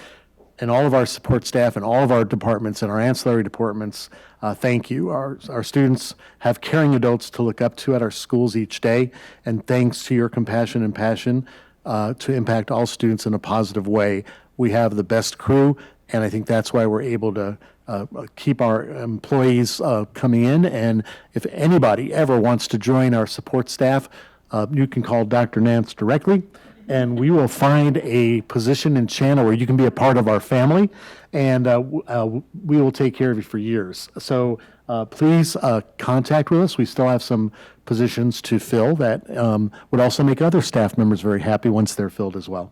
and all of our support staff and all of our departments and our ancillary departments, thank you. Our students have caring adults to look up to at our schools each day, and thanks to your compassion and passion to impact all students in a positive way, we have the best crew, and I think that's why we're able to keep our employees coming in. And if anybody ever wants to join our support staff, you can call Dr. Nance directly, and we will find a position in Chandler where you can be a part of our family, and we will take care of you for years. So please contact with us. We still have some positions to fill that would also make other staff members very happy once they're filled as well.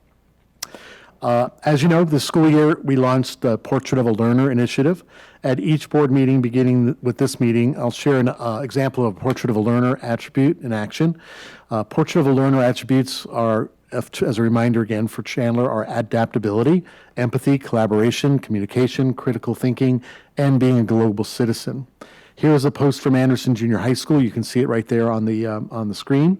As you know, this school year, we launched the Portrait of a Learner initiative. At each board meeting, beginning with this meeting, I'll share an example of a Portrait of a Learner attribute in action. Portrait of a Learner attributes are, as a reminder again for Chandler, are adaptability, empathy, collaboration, communication, critical thinking, and being a global citizen. Here is a post from Anderson Junior High School. You can see it right there on the screen.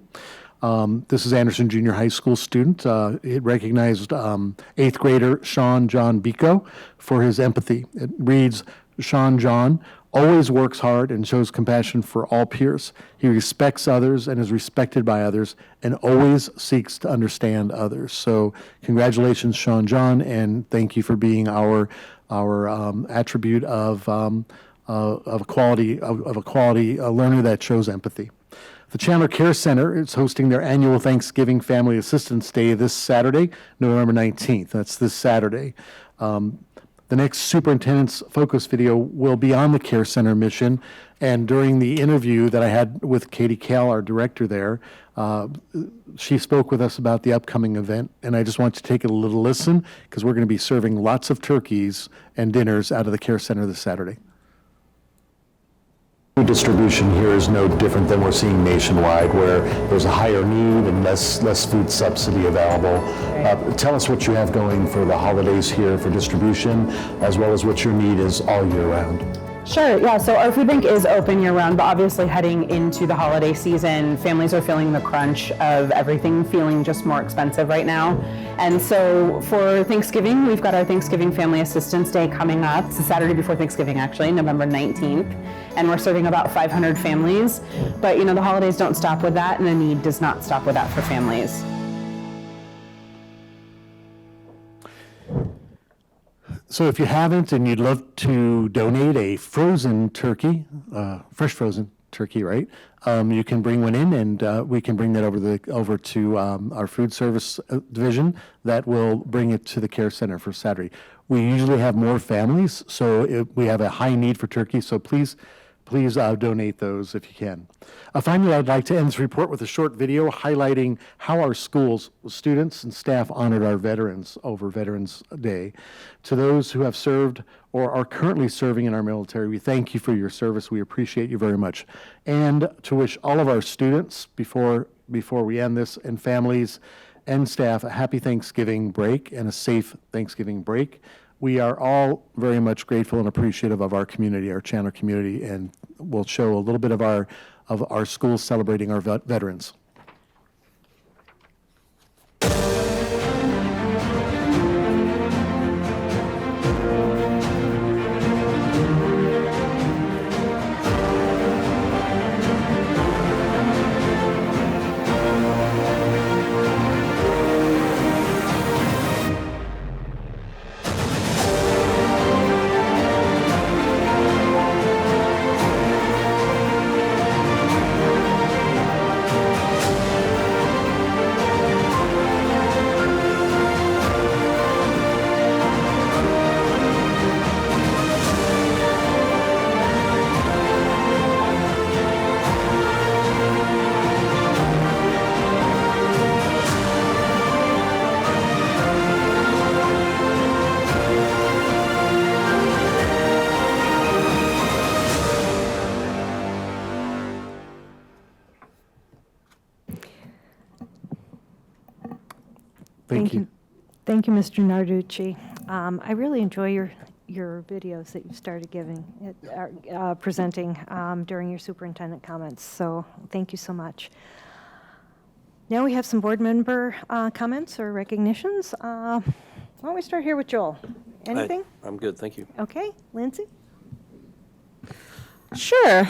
This is Anderson Junior High School student. It recognized 8th grader Sean John Bico for his empathy. It reads, Sean John always works hard and shows compassion for all peers. He respects others and is respected by others and always seeks to understand others. So congratulations, Sean John, and thank you for being our attribute of a quality learner that shows empathy. The Chandler Care Center is hosting their annual Thanksgiving Family Assistance Day this Saturday, November 19th. That's this Saturday. The next superintendent's focus video will be on the Care Center mission. And during the interview that I had with Katie Kale, our director there, she spoke with us about the upcoming event. And I just want you to take a little listen, because we're going to be serving lots of turkeys and dinners out of the Care Center this Saturday. Food distribution here is no different than we're seeing nationwide, where there's a higher need and less food subsidy available. Tell us what you have going for the holidays here for distribution, as well as what your need is all year round. Sure, yeah, so our food bank is open year-round, but obviously heading into the holiday season, families are feeling the crunch of everything feeling just more expensive right now. And so for Thanksgiving, we've got our Thanksgiving Family Assistance Day coming up. It's the Saturday before Thanksgiving, actually, November 19th. And we're serving about 500 families. But, the holidays don't stop with that, and the need does not stop with that for families. So if you haven't and you'd love to donate a frozen turkey, fresh frozen turkey, right? You can bring one in, and we can bring that over to our food service division that will bring it to the Care Center for Saturday. We usually have more families, so we have a high need for turkey, so please donate those if you can. Finally, I'd like to end this report with a short video highlighting how our schools, students, and staff honored our veterans over Veterans Day. To those who have served or are currently serving in our military, we thank you for your service. We appreciate you very much. And to wish all of our students, before we end this, and families and staff, a happy Thanksgiving break and a safe Thanksgiving break. We are all very much grateful and appreciative of our community, our Chandler community, and we'll show a little bit of our schools celebrating our veterans. Thank you. Thank you, Mr. Narducci. I really enjoy your videos that you've started presenting during your superintendent comments. So thank you so much. Now we have some board member comments or recognitions. Why don't we start here with Joel? Anything? I'm good, thank you. Okay, Lindsay? Sure.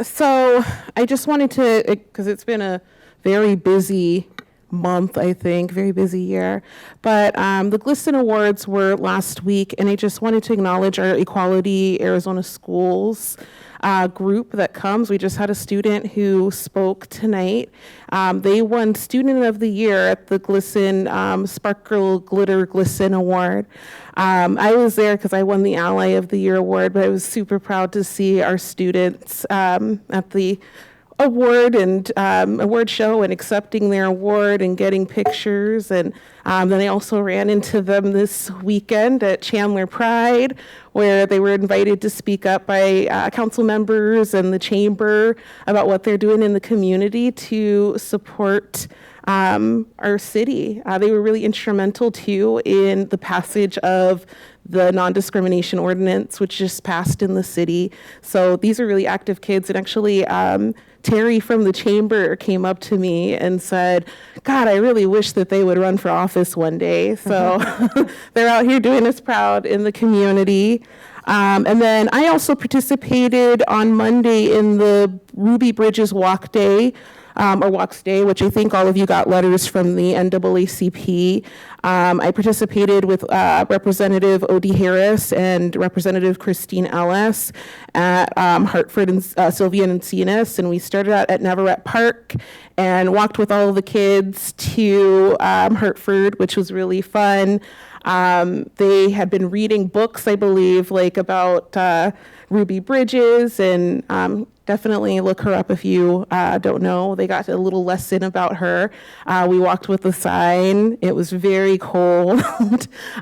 So I just wanted to, because it's been a very busy month, I think, very busy year. But the GLSEN Awards were last week, and I just wanted to acknowledge our Equality Arizona Schools group that comes. We just had a student who spoke tonight. They won Student of the Year at the GLSEN Sparkle Glitter GLSEN Award. I was there because I won the Ally of the Year award, but I was super proud to see our students at the award show and accepting their award and getting pictures. And then I also ran into them this weekend at Chandler Pride, where they were invited to speak up by council members and the chamber about what they're doing in the community to support our city. They were really instrumental too in the passage of the non-discrimination ordinance, which just passed in the city. So these are really active kids. And actually, Terry from the chamber came up to me and said, God, I really wish that they would run for office one day. So they're out here doing us proud in the community. And then I also participated on Monday in the Ruby Bridges Walk Day, or Walks Day, which I think all of you got letters from the NAACP. I participated with Representative Odie Harris and Representative Christine Ellis at Hartford and Sylvia and Encinas, and we started out at Navarrete Park and walked with all of the kids to Hartford, which was really fun. They had been reading books, I believe, like about Ruby Bridges, and definitely look her up if you don't know. They got a little lesson about her. We walked with a sign. It was very cold,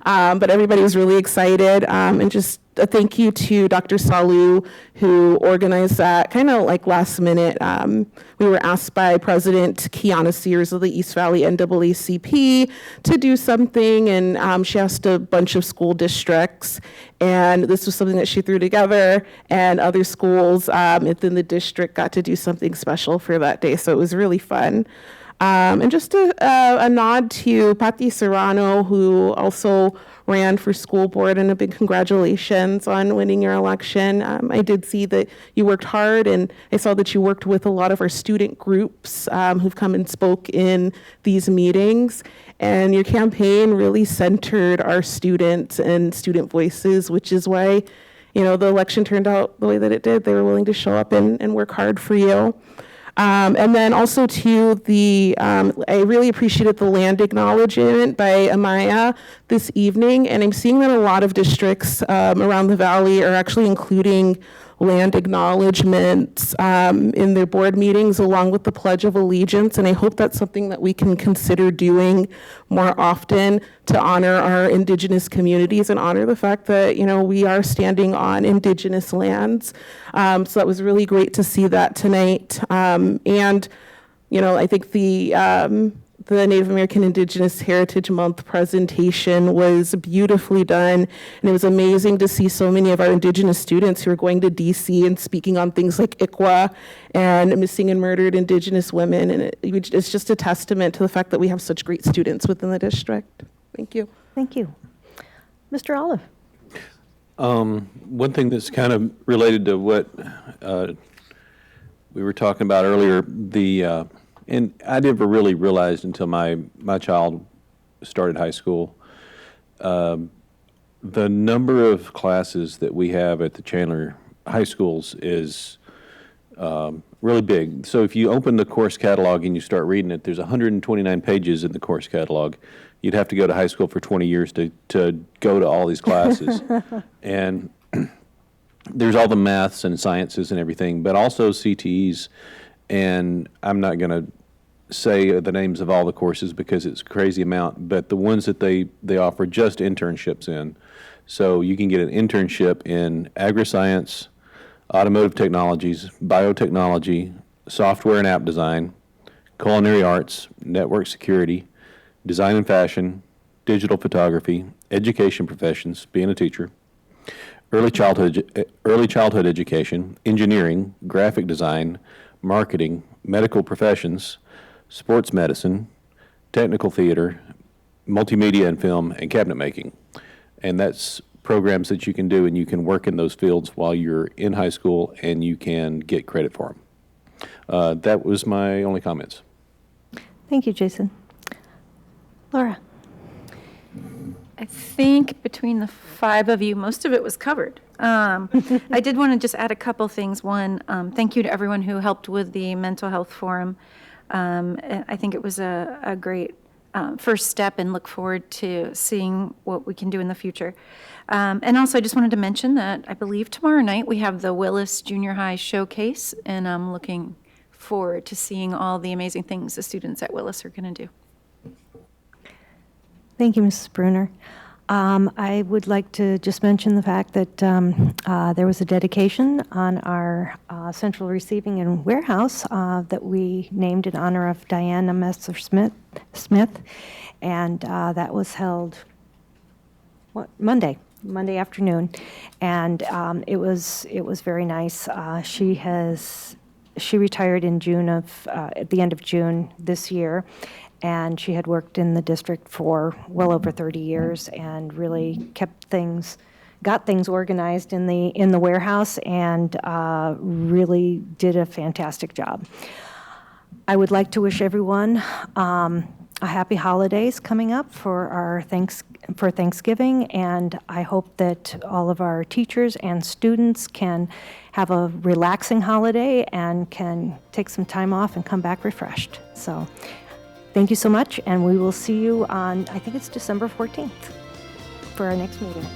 but everybody was really excited. And just a thank you to Dr. Salu, who organized that kind of like last minute. We were asked by President Kiana Sears of the East Valley NAACP to do something, and she asked a bunch of school districts, and this was something that she threw together, and other schools within the district got to do something special for that day, so it was really fun. And just a nod to Patti Serrano, who also ran for school board, and a big congratulations on winning your election. I did see that you worked hard, and I saw that you worked with a lot of our student groups who've come and spoke in these meetings. And your campaign really centered our students and student voices, which is why, the election turned out the way that it did. They were willing to show up and work hard for you. And then also to I really appreciated the land acknowledgement by Amaya this evening, and I'm seeing that a lot of districts around the valley are actually including land acknowledgements in their board meetings along with the Pledge of Allegiance, and I hope that's something that we can consider doing more often to honor our Indigenous communities and honor the fact that, we are standing on Indigenous lands. So that was really great to see that tonight. And, I think the Native American Indigenous Heritage Month presentation was beautifully done, and it was amazing to see so many of our Indigenous students who are going to DC and speaking on things like ICWA and missing and murdered Indigenous women, and it's just a testament to the fact that we have such great students within the district. Thank you. Thank you. Mr. Olive? One thing that's kind of related to what we were talking about earlier, and I never really realized until my child started high school, the number of classes that we have at the Chandler high schools is really big. So if you open the course catalog and you start reading it, there's 129 pages in the course catalog. You'd have to go to high school for 20 years to go to all these classes. And there's all the maths and sciences and everything, but also CTEs. And I'm not going to say the names of all the courses because it's a crazy amount, but the ones that they offer just internships in. So you can get an internship in agri-science, automotive technologies, biotechnology, software and app design, culinary arts, network security, design and fashion, digital photography, education professions, being a teacher, early childhood education, engineering, graphic design, marketing, medical professions, sports medicine, technical theater, multimedia and film, and cabinet making. And that's programs that you can do, and you can work in those fields while you're in high school, and you can get credit for them. That was my only comments. Thank you, Jason. Laura? I think between the 5 of you, most of it was covered. I did want to just add a couple things. One, thank you to everyone who helped with the mental health forum. I think it was a great first step, and look forward to seeing what we can do in the future. And also, I just wanted to mention that I believe tomorrow night we have the Willis Junior High Showcase, and I'm looking forward to seeing all the amazing things the students at Willis are going to do. Thank you, Mrs. Bruner. I would like to just mention the fact that there was a dedication on our central receiving and warehouse that we named in honor of Diana Messer-Smith, and that was held Monday afternoon, and it was very nice. She retired in June at the end of June this year. And she had worked in the district for well over 30 years and really got things organized in the warehouse, and really did a fantastic job. I would like to wish everyone a happy holidays coming up for Thanksgiving, and I hope that all of our teachers and students can have a relaxing holiday and can take some time off and come back refreshed. So. Thank you so much, and we will see you on, I think it's December 14th, for our next meeting.